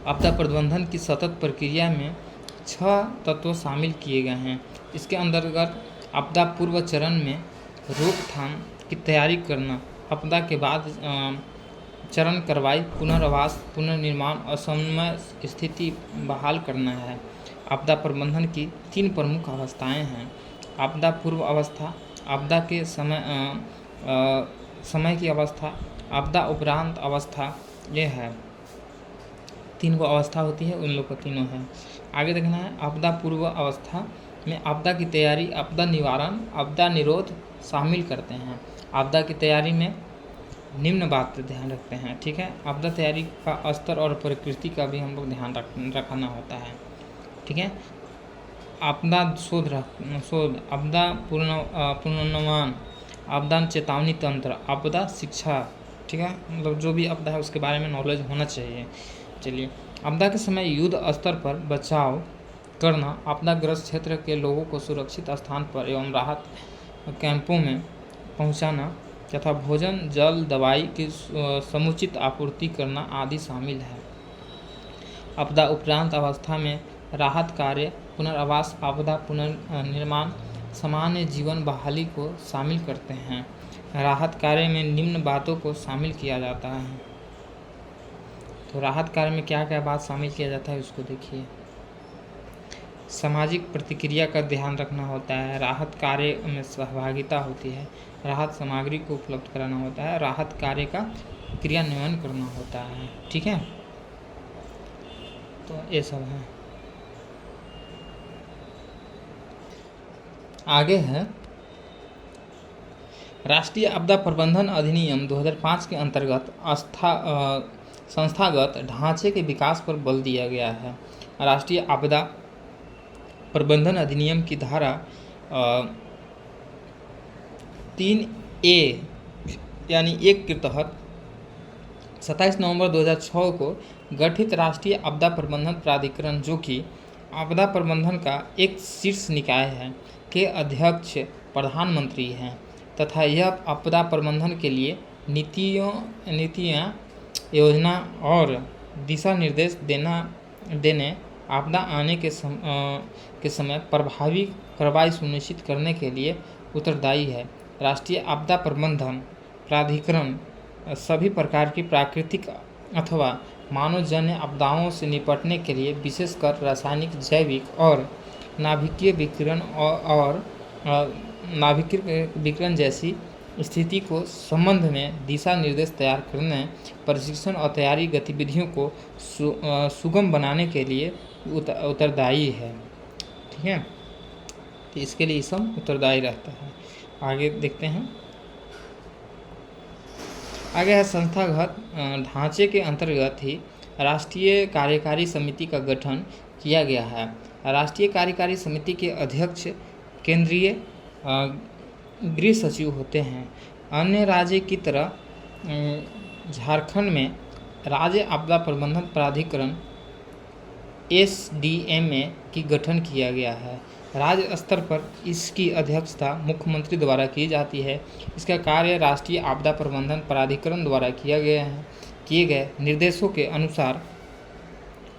आपदा प्रबंधन की सतत प्रक्रिया में 6 तत्व शामिल किए गए हैं। इसके अंतर्गत आपदा पूर्व चरण में रोकथाम की तैयारी करना, आपदा के बाद चरण कार्रवाई, पुनर्वास, पुनर्निर्माण और समय स्थिति बहाल करना है। आपदा प्रबंधन की 3 प्रमुख अवस्थाएं हैं। आपदा पूर्व अवस्था, आपदा के समय की अवस्था, आपदा उपरांत अवस्था। ये है 3 अवस्था होती है, उन लोग को तीनों है। आगे देखना है आपदा पूर्व अवस्था में आपदा की तैयारी, आपदा निवारण, आपदा निरोध शामिल करते हैं। आपदा की तैयारी में निम्न बात ध्यान रखते हैं, ठीक है। आपदा तैयारी का स्तर और प्रकृति का भी हम लोग ध्यान रखना होता है, ठीक है। आपदा शोध, आपदा पुनर्निर्माण, आपदा चेतावनी तंत्र, आपदा शिक्षा, ठीक है। मतलब जो भी आपदा है उसके बारे में नॉलेज होना चाहिए। चलिए, आपदा के समय युद्ध स्तर पर बचाव करना, आपदाग्रस्त क्षेत्र के लोगों को सुरक्षित स्थान पर एवं राहत कैंपों में पहुंचाना तथा भोजन, जल, दवाई की समुचित आपूर्ति करना आदि शामिल है। आपदा उपरांत अवस्था में राहत कार्य, पुनर्वास, आपदा पुनर्निर्माण, सामान्य जीवन बहाली को शामिल करते हैं। राहत कार्य में निम्न बातों को शामिल किया जाता है। तो राहत कार्य में क्या क्या बात शामिल किया जाता है उसको देखिए। सामाजिक प्रतिक्रिया का ध्यान रखना होता है, राहत कार्य में सहभागिता होती है, राहत सामग्री को उपलब्ध कराना होता है, राहत कार्य का क्रियान्वयन करना होता है, ठीक है। तो ये सब है। आगे है राष्ट्रीय आपदा प्रबंधन अधिनियम 2005 के अंतर्गत संस्थागत ढांचे के विकास पर बल दिया गया है। राष्ट्रीय आपदा प्रबंधन अधिनियम की धारा 3A यानी 1 के तहत 27 नवंबर 2006 को गठित राष्ट्रीय आपदा प्रबंधन प्राधिकरण, जो कि आपदा प्रबंधन का एक शीर्ष निकाय है, के अध्यक्ष प्रधानमंत्री हैं तथा यह आपदा प्रबंधन के लिए नीतियाँ, योजना और दिशा निर्देश देने, आपदा आने के समय प्रभावी कार्रवाई सुनिश्चित करने के लिए उत्तरदायी है। राष्ट्रीय आपदा प्रबंधन प्राधिकरण सभी प्रकार की प्राकृतिक अथवा मानवजन्य आपदाओं से निपटने के लिए विशेषकर रासायनिक, जैविक और नाभिकीय विकिरण जैसी स्थिति को संबंध में दिशा निर्देश तैयार करने, प्रशिक्षण और तैयारी गतिविधियों को सुगम बनाने के लिए उत्तरदायी है, ठीक है। तो इसके लिए सब उत्तरदायी रहता है। आगे देखते हैं। आगे है संस्थागत ढांचे के अंतर्गत ही राष्ट्रीय कार्यकारी समिति का गठन किया गया है। राष्ट्रीय कार्यकारी समिति के अध्यक्ष केंद्रीय गृह सचिव होते हैं। अन्य राज्य की तरह झारखंड में राज्य आपदा प्रबंधन प्राधिकरण SDMA की गठन किया गया है। राज्य स्तर पर इसकी अध्यक्षता मुख्यमंत्री द्वारा की जाती है। इसका कार्य राष्ट्रीय आपदा प्रबंधन प्राधिकरण द्वारा किए गए निर्देशों के अनुसार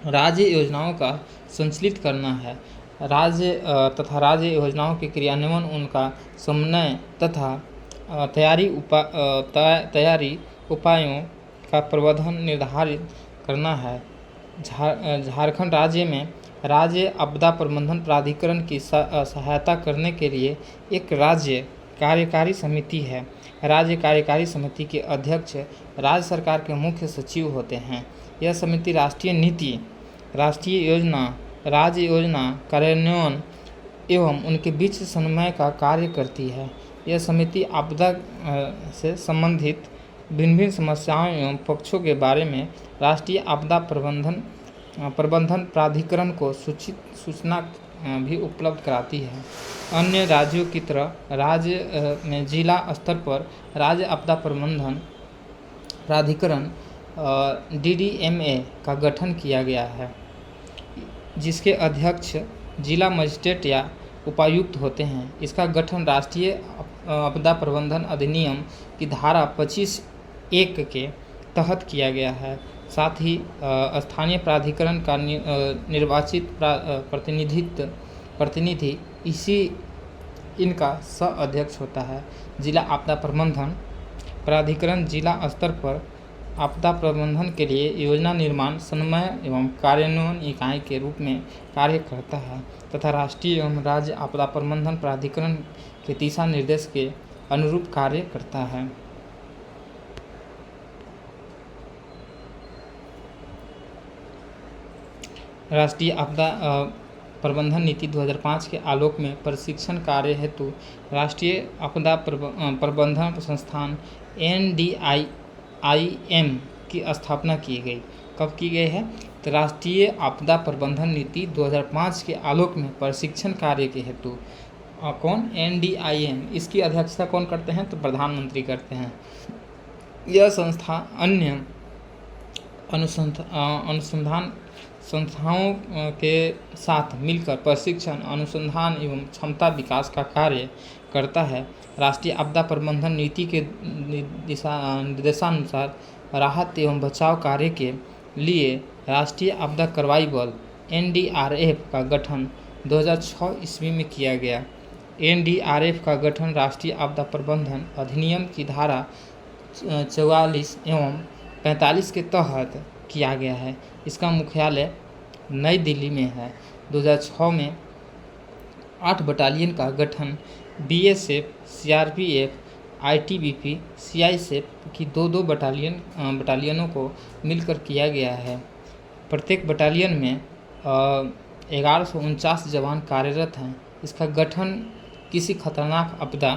राज्य योजनाओं का संचालित करना है। राज्य योजनाओं के क्रियान्वयन, उनका समन्वय तथा तैयारी उपायों का प्रबंधन निर्धारित करना है। झारखंड राज्य में राज्य आपदा प्रबंधन प्राधिकरण की सहायता करने के लिए एक राज्य कार्यकारी समिति है। राज्य कार्यकारी समिति के अध्यक्ष राज्य सरकार के मुख्य सचिव होते हैं। यह समिति राष्ट्रीय नीति, राष्ट्रीय योजना, राज्य योजना कार्यान्वयन एवं उनके बीच समन्वय का कार्य करती है। यह समिति आपदा से संबंधित भिन्न समस्याओं एवं पक्षों के बारे में राष्ट्रीय आपदा प्रबंधन प्राधिकरण को सूचना भी उपलब्ध कराती है। अन्य राज्यों की तरह राज्य में जिला स्तर पर राज्य आपदा प्रबंधन प्राधिकरण DDMA का गठन किया गया है, जिसके अध्यक्ष जिला मजिस्ट्रेट या उपायुक्त होते हैं। इसका गठन राष्ट्रीय आपदा प्रबंधन अधिनियम की धारा 25(1) के तहत किया गया है। साथ ही स्थानीय प्राधिकरण का निर्वाचित प्रतिनिधि इनका सह अध्यक्ष होता है। जिला आपदा प्रबंधन प्राधिकरण जिला स्तर पर आपदा प्रबंधन के लिए योजना निर्माण, समन्वय एवं कार्यान्वयन इकाई के रूप में कार्य करता है तथा राष्ट्रीय एवं राज्य आपदा प्रबंधन प्राधिकरण के दिशा निर्देश के अनुरूप कार्य करता है। राष्ट्रीय आपदा प्रबंधन नीति 2005 के आलोक में प्रशिक्षण कार्य हेतु राष्ट्रीय आपदा प्रबंधन संस्थान NDIM की स्थापना की गई। कब की गई है? तो राष्ट्रीय आपदा प्रबंधन नीति 2005 के आलोक में प्रशिक्षण कार्य के हेतु कौन? NDIM। इसकी अध्यक्षता कौन करते हैं? तो प्रधानमंत्री करते हैं। यह संस्था अन्य अनुसंधान संस्थाओं के साथ मिलकर प्रशिक्षण, अनुसंधान एवं क्षमता विकास का कार्य करता है। राष्ट्रीय आपदा प्रबंधन नीति के निर्देशानुसार राहत एवं बचाव कार्य के लिए राष्ट्रीय आपदा कार्रवाई बल NDRF का गठन 2006 ईस्वी में किया गया। NDRF का गठन राष्ट्रीय आपदा प्रबंधन अधिनियम की धारा 44 एवं 45 के तहत किया गया है। इसका मुख्यालय नई दिल्ली में है। 2006 में 8 बटालियन का गठन BSF, CRPF, ITBP, CISF की 2-2 बटालियनों को मिलकर किया गया है। प्रत्येक बटालियन में 1149 जवान कार्यरत हैं। इसका गठन किसी खतरनाक आपदा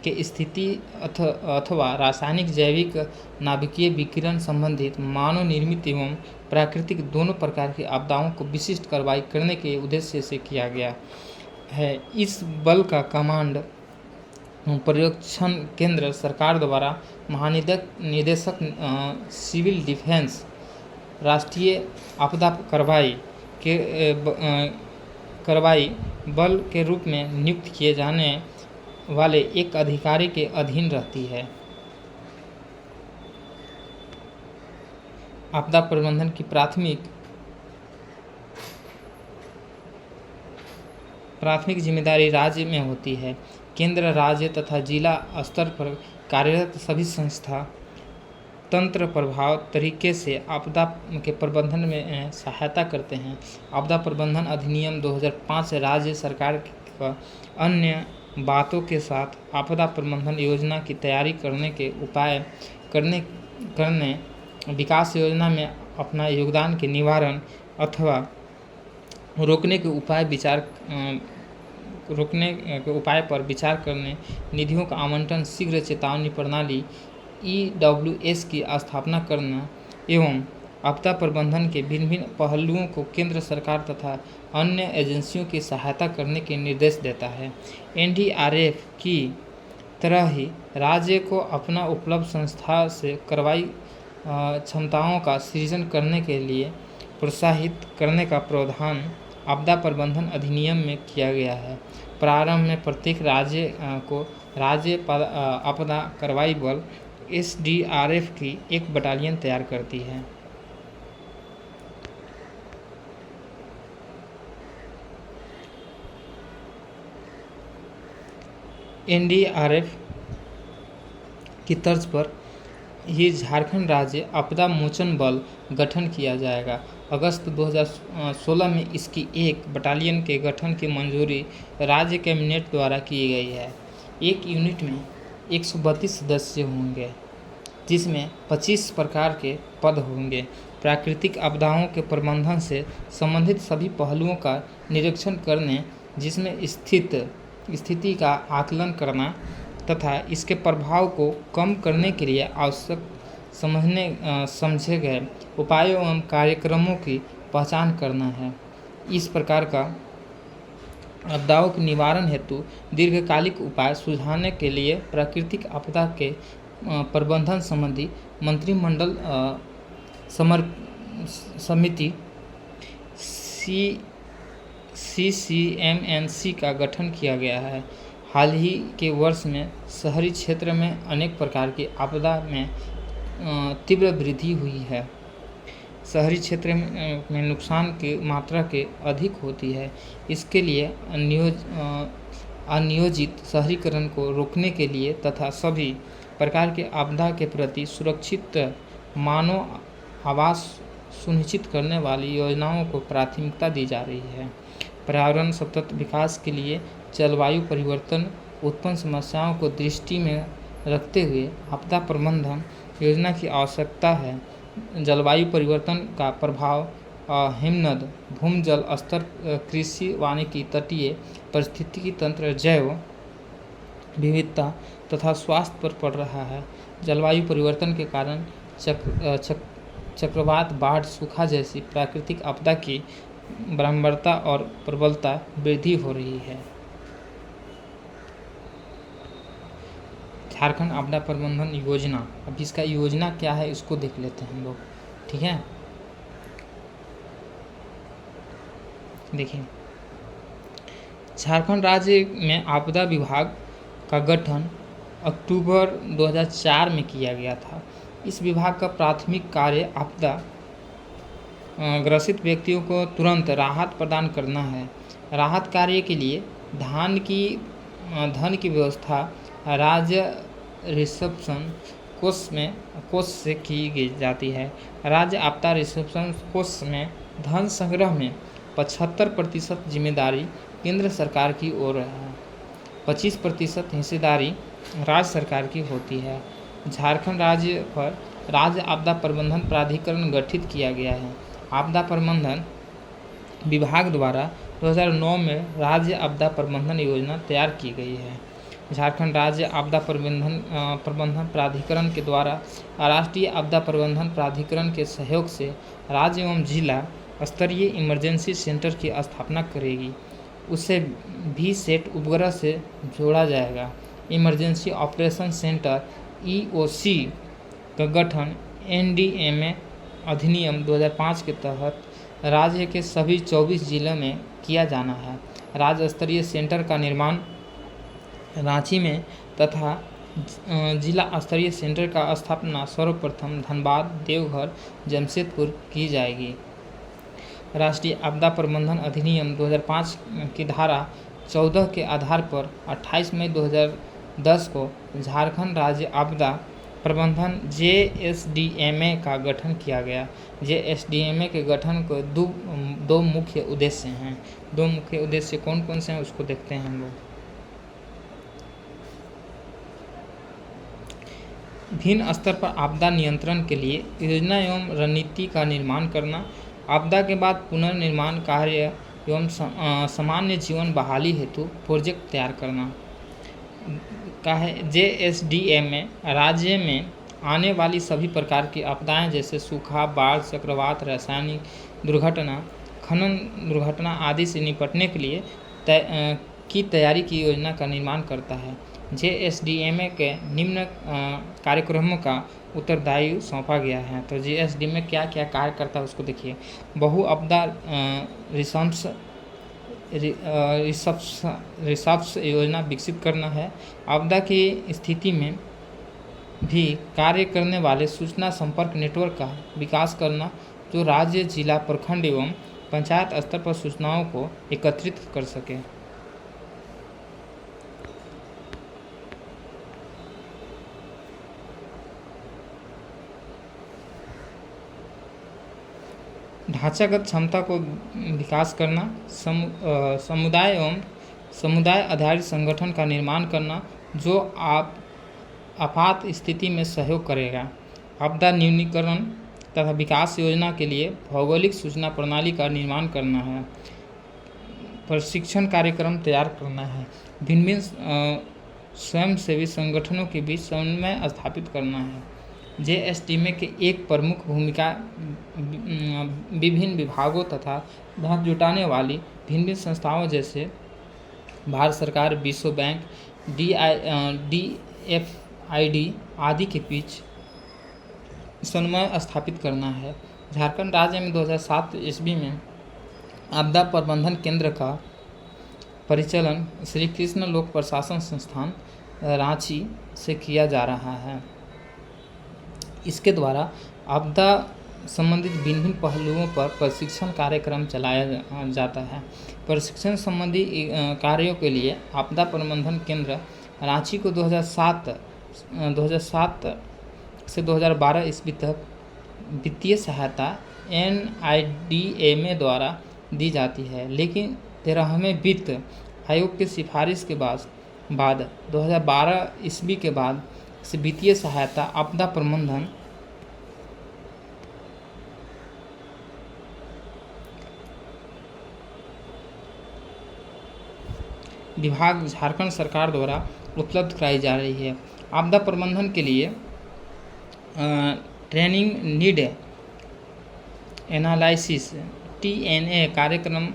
के स्थिति अथवा रासायनिक, जैविक, नाभिकीय विकिरण संबंधित मानव निर्मित एवं प्राकृतिक दोनों प्रकार की आपदाओं को विशिष्ट कार्रवाई करने के उद्देश्य से किया गया है। इस बल का कमांड पर्यवेक्षण केंद्र सरकार द्वारा महानिदेशक सिविल डिफेंस राष्ट्रीय आपदा कार्रवाई बल के रूप में नियुक्त किए जाने वाले एक अधिकारी के अधीन रहती है। आपदा प्रबंधन की प्राथमिक जिम्मेदारी राज्य में होती है। केंद्र, राज्य तथा जिला स्तर पर कार्यरत सभी संस्था तंत्र प्रभाव तरीके से आपदा के प्रबंधन में सहायता करते हैं। आपदा प्रबंधन अधिनियम 2005 राज्य सरकार का अन्य बातों के साथ आपदा प्रबंधन योजना की तैयारी करने विकास योजना में अपना योगदान के निवारण अथवा रोकने के उपाय पर विचार करने, निधियों का आवंटन, शीघ्र चेतावनी प्रणाली EWS की स्थापना करना एवं आपदा प्रबंधन के भिन्न पहलुओं को केंद्र सरकार तथा अन्य एजेंसियों की सहायता करने के निर्देश देता है। NDRF की तरह ही राज्य को अपना उपलब्ध संस्था से कार्रवाई क्षमताओं का सृजन करने के लिए प्रोत्साहित करने का प्रावधान आपदा प्रबंधन अधिनियम में किया गया है। प्रारंभ में प्रत्येक राज्य को राज्य आपदा कार्रवाई बल SDRF की एक बटालियन तैयार करती है। NDRF की तर्ज पर ही झारखंड राज्य आपदा मोचन बल गठन किया जाएगा। अगस्त 2016 में इसकी एक बटालियन के गठन की मंजूरी राज्य कैबिनेट द्वारा की गई है। एक यूनिट में 132 सदस्य होंगे, जिसमें 25 प्रकार के पद होंगे। प्राकृतिक आपदाओं के प्रबंधन से संबंधित सभी पहलुओं का निरीक्षण करने, जिसमें स्थिति का आकलन करना तथा इसके प्रभाव को कम करने के लिए आवश्यक समझे गए उपायों एवं कार्यक्रमों की पहचान करना है। इस प्रकार का आपदाओं के निवारण हेतु दीर्घकालिक उपाय सुझाने के लिए प्राकृतिक आपदा के प्रबंधन संबंधी मंत्रिमंडल समिति CCMNC का गठन किया गया है। हाल ही के वर्ष में शहरी क्षेत्र में अनेक प्रकार की आपदा में तीव्र वृद्धि हुई है। शहरी क्षेत्र में नुकसान की मात्रा के अधिक होती है। इसके लिए अनियोजित शहरीकरण को रोकने के लिए तथा सभी प्रकार के आपदा के प्रति सुरक्षित मानव आवास सुनिश्चित करने वाली योजनाओं को प्राथमिकता दी जा रही है। पर्यावरण सतत विकास के लिए जलवायु परिवर्तन उत्पन्न समस्याओं को दृष्टि में रखते हुए आपदा प्रबंधन योजना की आवश्यकता है। जलवायु परिवर्तन का प्रभाव हिमनद, भूजल स्तर, कृषि, वानिकी, तटीय पारिस्थितिकी तंत्र, जैव विविधता तथा स्वास्थ्य पर पड़ रहा है। जलवायु परिवर्तन के कारण चक्रवात, बाढ़, सूखा जैसी प्राकृतिक आपदा की बारंबारता और प्रबलता वृद्धि हो रही है। झारखंड आपदा प्रबंधन योजना, अब इसका योजना क्या है इसको देख लेते हैं हम लोग, ठीक है। देखिए, झारखंड राज्य में आपदा विभाग का गठन अक्टूबर 2004 में किया गया था। इस विभाग का प्राथमिक कार्य आपदा ग्रसित व्यक्तियों को तुरंत राहत प्रदान करना है। राहत कार्य के लिए धन की व्यवस्था राज्य रिसेप्शन कोष से की जाती है। राज्य आपदा रिसेप्शन कोष में धन संग्रह में 75% जिम्मेदारी केंद्र सरकार की ओर है। 25% हिस्सेदारी राज्य सरकार की होती है। झारखंड राज्य पर राज्य आपदा प्रबंधन प्राधिकरण गठित किया गया है। आपदा प्रबंधन विभाग द्वारा 2009 में राज्य आपदा प्रबंधन योजना तैयार की गई है। झारखंड राज्य आपदा प्रबंधन प्राधिकरण के द्वारा राष्ट्रीय आपदा प्रबंधन प्राधिकरण के सहयोग से राज्य एवं जिला स्तरीय इमरजेंसी सेंटर की स्थापना करेगी। उसे VSAT उपग्रह से जोड़ा जाएगा। इमरजेंसी ऑपरेशन सेंटर EOC का गठन NDMA अधिनियम 2005 के तहत राज्य के सभी 24 जिलों में किया जाना है। राज्य स्तरीय सेंटर का निर्माण रांची में तथा जिला स्तरीय सेंटर का स्थापना सर्वप्रथम धनबाद, देवघर, जमशेदपुर की जाएगी। राष्ट्रीय आपदा प्रबंधन अधिनियम 2005 की धारा 14 के आधार पर 28 मई 2010 को झारखंड राज्य आपदा प्रबंधन JSDMA का गठन किया गया। JSDMA के गठन को दो मुख्य उद्देश्य हैं। दो मुख्य उद्देश्य कौन कौन से हैं उसको देखते हैं हम लोग। भिन्न स्तर पर आपदा नियंत्रण के लिए योजना एवं रणनीति का निर्माण करना, आपदा के बाद पुनर्निर्माण कार्य एवं सामान्य जीवन बहाली हेतु प्रोजेक्ट तैयार करना का है। JSDMA राज्य में आने वाली सभी प्रकार की आपदाएं जैसे सूखा, बाढ़, चक्रवात, रासायनिक दुर्घटना, खनन दुर्घटना आदि से निपटने के लिए तैयारी की योजना का निर्माण करता है। JSDMA के निम्न कार्यक्रमों का उत्तरदायित्व सौंपा गया है। तो JSDMA क्या क्या कार्य करता है उसको देखिए। बहु आपदा रिसर्च योजना विकसित करना है। आपदा की स्थिति में भी कार्य करने वाले सूचना संपर्क नेटवर्क का विकास करना जो राज्य, जिला, प्रखंड एवं पंचायत स्तर पर सूचनाओं को एकत्रित कर सके। ढांचागत क्षमता को विकास करना, समुदाय आधारित संगठन का निर्माण करना जो आपात स्थिति में सहयोग करेगा। आपदा न्यूनीकरण तथा विकास योजना के लिए भौगोलिक सूचना प्रणाली का निर्माण करना है। प्रशिक्षण कार्यक्रम तैयार करना है। भिन्न स्वयंसेवी संगठनों के बीच समन्वय स्थापित करना है। JSDMA के एक प्रमुख भूमिका विभिन्न विभागों तथा धन जुटाने वाली भिन्न संस्थाओं जैसे भारत सरकार, विश्व बैंक, DFID आदि के बीच समन्वय स्थापित करना है। झारखंड राज्य में 2007 ईस्वी में आपदा प्रबंधन केंद्र का परिचालन श्री कृष्ण लोक प्रशासन संस्थान रांची से किया जा रहा है। इसके द्वारा आपदा संबंधित भिन्न पहलुओं पर प्रशिक्षण कार्यक्रम चलाया जाता है। प्रशिक्षण संबंधी कार्यों के लिए आपदा प्रबंधन केंद्र रांची को 2007 से 2012 ईस्वी तक वित्तीय सहायता NIDMA द्वारा दी जाती है, लेकिन 13वें वित्त आयोग की सिफारिश के बाद 2012 ईस्वी के बाद से वित्तीय सहायता आपदा प्रबंधन विभाग झारखंड सरकार द्वारा उपलब्ध कराई जा रही है। आपदा प्रबंधन के लिए ट्रेनिंग नीड एनालिसिस TNA कार्यक्रम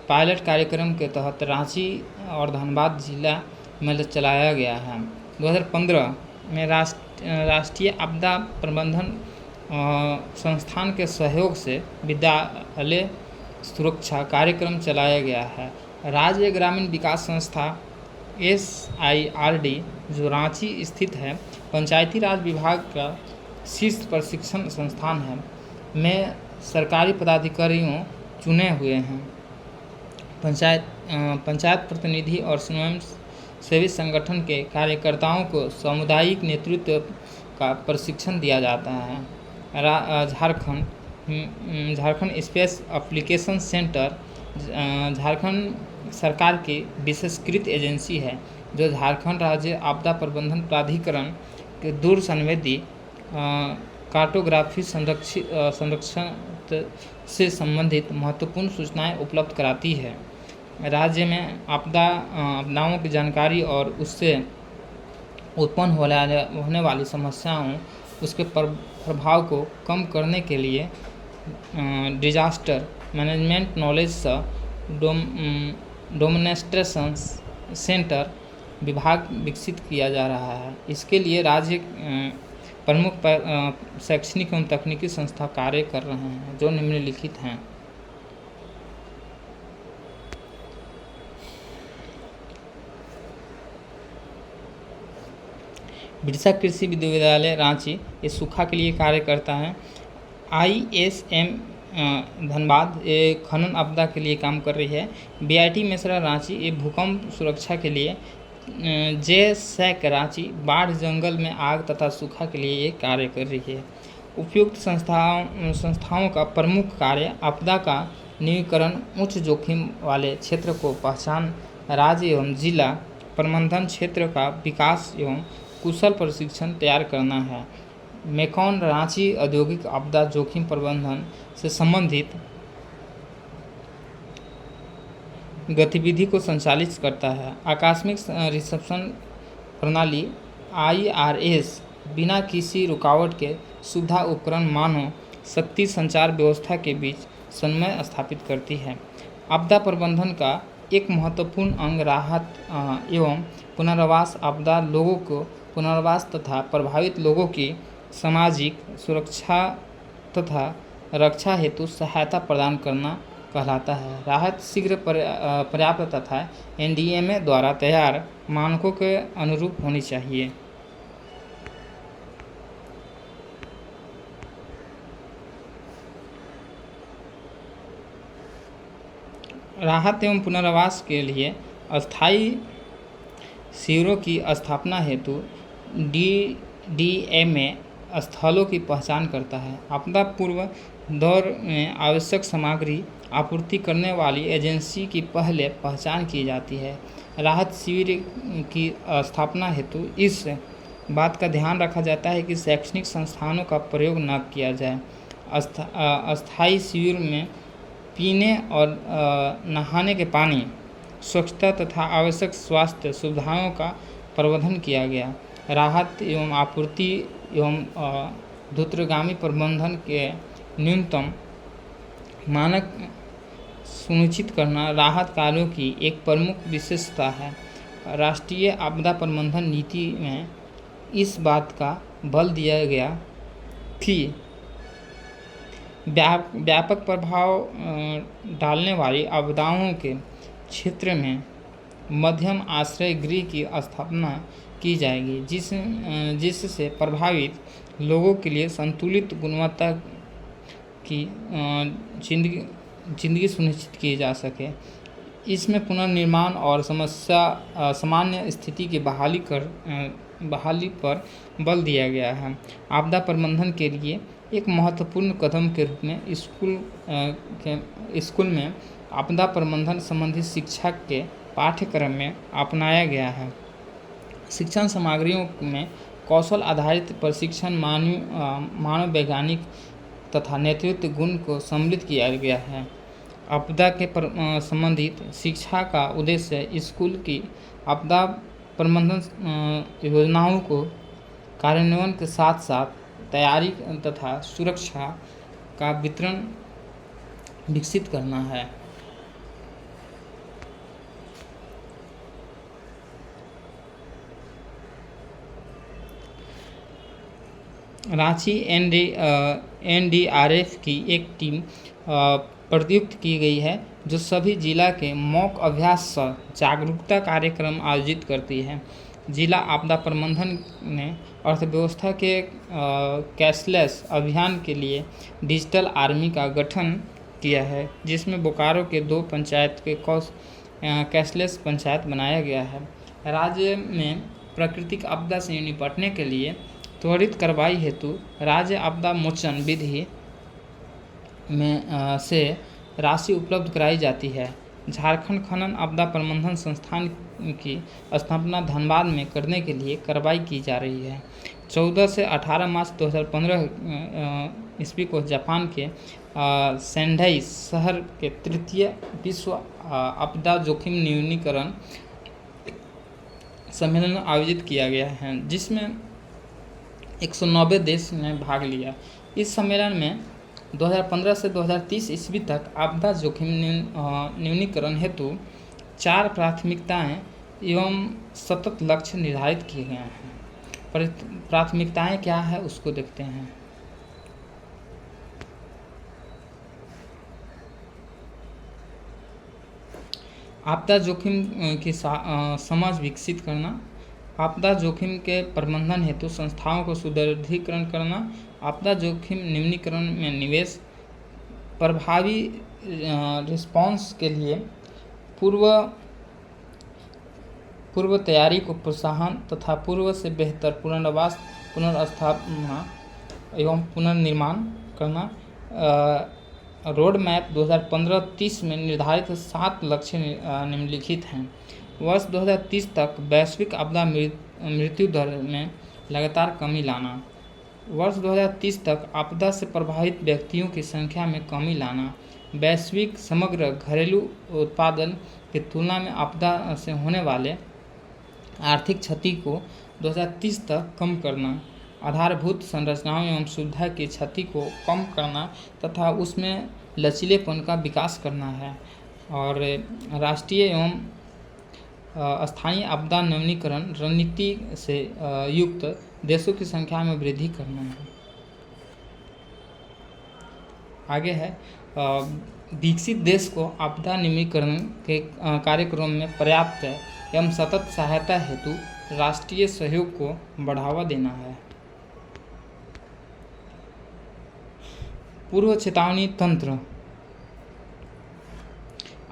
पायलट कार्यक्रम के तहत रांची और धनबाद जिला में चलाया गया है। 2015 में राष्ट्रीय आपदा प्रबंधन संस्थान के सहयोग से विद्यालय सुरक्षा कार्यक्रम चलाया गया है। राज्य ग्रामीण विकास संस्था SIRD जो रांची स्थित है, पंचायती राज विभाग का शीर्ष प्रशिक्षण संस्थान है, में सरकारी पदाधिकारियों चुने हुए हैं। पंचायत प्रतिनिधि और स्वयं सेवी संगठन के कार्यकर्ताओं को सामुदायिक नेतृत्व का प्रशिक्षण दिया जाता है। Jharkhand space application centre Jharkhand सरकार की विशेषकृत एजेंसी है, जो झारखंड राज्य आपदा प्रबंधन प्राधिकरण के दूर संवेदी कार्टोग्राफी संरक्षण से संबंधित महत्वपूर्ण सूचनाएं उपलब्ध कराती है। राज्य में आपदाओं की जानकारी और उससे उत्पन्न होने वाली समस्याओं, उसके प्रभाव को कम करने के लिए disaster management knowledge demonstration centre विभाग विकसित किया जा रहा है। इसके लिए राज्य प्रमुख शैक्षणिक एवं तकनीकी संस्था कार्य कर रहे हैं, जो निम्नलिखित हैं। बिरसा कृषि विश्वविद्यालय रांची ये सूखा के लिए कार्य करता है। ISM धनबाद ये खनन आपदा के लिए काम कर रही है। BIT मेसरा रांची ये भूकंप सुरक्षा के लिए। JSAC रांची बाढ़, जंगल में आग तथा सूखा के लिए ये कार्य कर रही है। उपयुक्त संस्थाओं का प्रमुख कार्य आपदा का निवारण, उच्च जोखिम वाले क्षेत्र को पहचान, राज्य एवं जिला प्रबंधन क्षेत्र का विकास एवं कुशल प्रशिक्षण तैयार करना है। मेकॉन रांची औद्योगिक आपदा जोखिम प्रबंधन से संबंधित गतिविधि को संचालित करता है। आकस्मिक रिसेप्शन प्रणाली IRS बिना किसी रुकावट के सुविधा उपकरण मानव शक्ति संचार व्यवस्था के बीच समन्वय स्थापित करती है। आपदा प्रबंधन का एक महत्वपूर्ण अंग राहत एवं पुनर्वास आपदा लोगों को पुनर्वास तथा प्रभावित लोगों की सामाजिक सुरक्षा तथा रक्षा हेतु सहायता प्रदान करना कहलाता है। राहत शीघ्र पर्याप्त तथा NDMA द्वारा तैयार मानकों के अनुरूप होनी चाहिए। राहत एवं पुनर्वास के लिए अस्थायी शिविरों की स्थापना हेतु DDMA स्थलों की पहचान करता है। आपदा पूर्व दौर में आवश्यक सामग्री आपूर्ति करने वाली एजेंसी की पहले पहचान की जाती है। राहत शिविर की स्थापना हेतु इस बात का ध्यान रखा जाता है कि शैक्षणिक संस्थानों का प्रयोग न किया जाए। अस्थायी शिविर में पीने और नहाने के पानी, स्वच्छता तथा आवश्यक स्वास्थ्य सुविधाओं का प्रबंधन किया गया। राहत एवं आपूर्ति एवं द्रुतगामी प्रबंधन के न्यूनतम मानक सुनिश्चित करना राहत कार्यों की एक प्रमुख विशेषता है। राष्ट्रीय आपदा प्रबंधन नीति में इस बात का बल दिया गया थी। व्यापक प्रभाव डालने वाली आपदाओं के क्षेत्र में मध्यम आश्रय गृह की स्थापना की जाएगी, जिससे प्रभावित लोगों के लिए संतुलित गुणवत्ता की जिंदगी सुनिश्चित की जा सके। इसमें पुनर्निर्माण और सामान्य स्थिति की बहाली पर बल दिया गया है। आपदा प्रबंधन के लिए एक महत्वपूर्ण कदम के रूप में स्कूल में आपदा प्रबंधन संबंधी शिक्षा के पाठ्यक्रम में अपनाया गया है। शिक्षण सामग्रियों में कौशल आधारित प्रशिक्षण, मानव वैज्ञानिक तथा नेतृत्व गुण को सम्मिलित किया गया है। आपदा के संबंधित शिक्षा का उद्देश्य स्कूल की आपदा प्रबंधन योजनाओं को कार्यान्वयन के साथ साथ तैयारी तथा सुरक्षा का वितरण विकसित करना है। रांची एनडीआरएफ की एक टीम प्रयुक्त की गई है, जो सभी जिला के मॉक अभ्यास सह जागरूकता कार्यक्रम आयोजित करती है। जिला आपदा प्रबंधन ने अर्थव्यवस्था के कैशलेस अभियान के लिए डिजिटल आर्मी का गठन किया है, जिसमें बोकारो के 2 पंचायत के कैशलेस पंचायत बनाया गया है। राज्य में प्राकृतिक आपदा से निपटने के लिए त्वरित कार्रवाई हेतु राज्य आपदा मोचन विधि में से राशि उपलब्ध कराई जाती है। झारखंड खनन आपदा प्रबंधन संस्थान की स्थापना धनबाद में करने के लिए कार्रवाई की जा रही है। 14 से 18 मार्च 2015 ईस्वी को जापान के सेंडाई शहर के 3य विश्व आपदा जोखिम न्यूनीकरण सम्मेलन आयोजित किया गया है, जिसमें 190 देश ने भाग लिया। इस सम्मेलन में 2015 से 2030 ईस्वी तक आपदा जोखिम न्यूनीकरण हेतु 4 प्राथमिकताएं एवं सतत लक्ष्य निर्धारित किए गए हैं। प्राथमिकताएं क्या है उसको देखते हैं। आपदा जोखिम की समझ विकसित करना, आपदा जोखिम के प्रबंधन हेतु संस्थाओं को सुदृढ़ीकरण करना, आपदा जोखिम न्यूनीकरण में निवेश, प्रभावी रिस्पॉन्स के लिए पूर्व तैयारी को प्रोत्साहन तथा पूर्व से बेहतर पुनर्वास, पुनर्स्थापना एवं पुनर्निर्माण करना। रोड मैप 2015-30 में निर्धारित 7 लक्ष्य निम्नलिखित हैं। वर्ष 2030 तक वैश्विक आपदा मृत्यु दर में लगातार कमी लाना। वर्ष 2030 तक आपदा से प्रभावित व्यक्तियों की संख्या में कमी लाना। वैश्विक समग्र घरेलू उत्पादन की तुलना में आपदा से होने वाले आर्थिक क्षति को 2030 तक कम करना। आधारभूत संरचनाओं एवं सुविधा की क्षति को कम करना तथा उसमें लचीलेपन का विकास करना है। और राष्ट्रीय एवं स्थानीय आपदा न्यूनीकरण रणनीति से युक्त देशों की संख्या में वृद्धि करना है। आगे है विकसित देश को आपदा न्यूनीकरण के कार्यक्रम में पर्याप्त एवं सतत सहायता हेतु राष्ट्रीय सहयोग को बढ़ावा देना है। पूर्व चेतावनी तंत्र,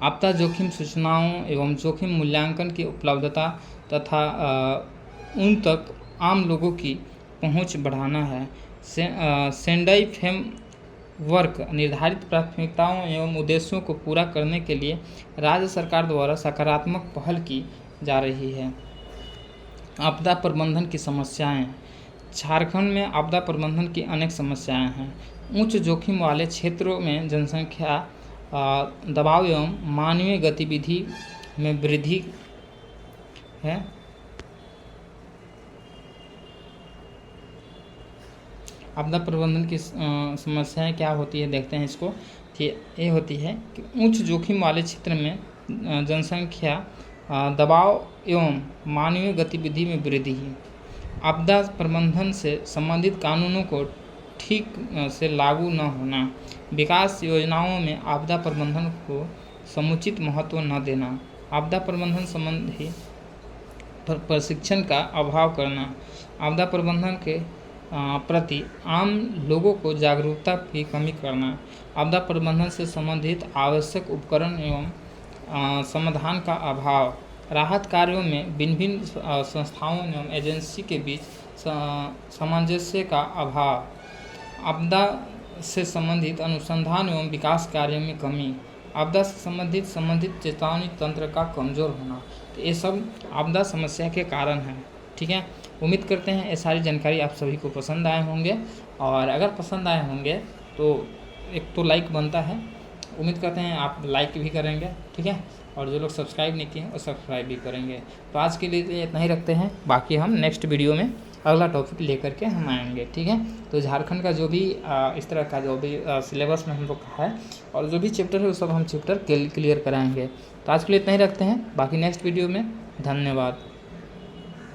आपदा जोखिम सूचनाओं एवं जोखिम मूल्यांकन की उपलब्धता तथा उन तक आम लोगों की पहुंच बढ़ाना है। सेंडाई फ्रेमवर्क निर्धारित प्राथमिकताओं एवं उद्देश्यों को पूरा करने के लिए राज्य सरकार द्वारा सकारात्मक पहल की जा रही है। आपदा प्रबंधन की समस्याएं, झारखंड में आपदा प्रबंधन की अनेक समस्याएं हैं। उच्च जोखिम वाले क्षेत्रों में जनसंख्या दबाव एवं मानवीय गतिविधि में वृद्धि है। आपदा प्रबंधन की समस्याएं क्या होती है देखते हैं इसको। ये होती है कि उच्च जोखिम वाले क्षेत्र में जनसंख्या दबाव एवं मानवीय गतिविधि में वृद्धि है। आपदा प्रबंधन से संबंधित कानूनों को ठीक से लागू न होना, विकास योजनाओं में आपदा प्रबंधन को समुचित महत्व न देना, आपदा प्रबंधन संबंधी प्रशिक्षण का अभाव करना, आपदा प्रबंधन के प्रति आम लोगों को जागरूकता की कमी करना, आपदा प्रबंधन से संबंधित आवश्यक उपकरण एवं समाधान का अभाव, राहत कार्यों में भिन्न भिन्न संस्थाओं एवं एजेंसी के बीच सामंजस्य का अभाव, आपदा से संबंधित अनुसंधान एवं विकास कार्य में कमी, आपदा से संबंधित चेतावनी तंत्र का कमज़ोर होना। तो ये सब आपदा समस्या के कारण हैं। ठीक है, उम्मीद करते हैं ये सारी जानकारी आप सभी को पसंद आए होंगे, और अगर पसंद आए होंगे तो एक तो लाइक बनता है, उम्मीद करते हैं आप लाइक भी करेंगे। ठीक है, और जो लोग सब्सक्राइब नहीं किए हैं वो सब्सक्राइब भी करेंगे। तो आज के लिए इतना ही रखते हैं, बाकी हम नेक्स्ट वीडियो में अगला टॉपिक लेकर के हम आएंगे। ठीक है, तो झारखंड का जो भी इस तरह का जो भी सिलेबस में हम लोग का है और जो भी चैप्टर है वो सब हम चैप्टर क्लियर कराएंगे। तो आज के लिए इतना ही रखते हैं, बाकी नेक्स्ट वीडियो में। धन्यवाद।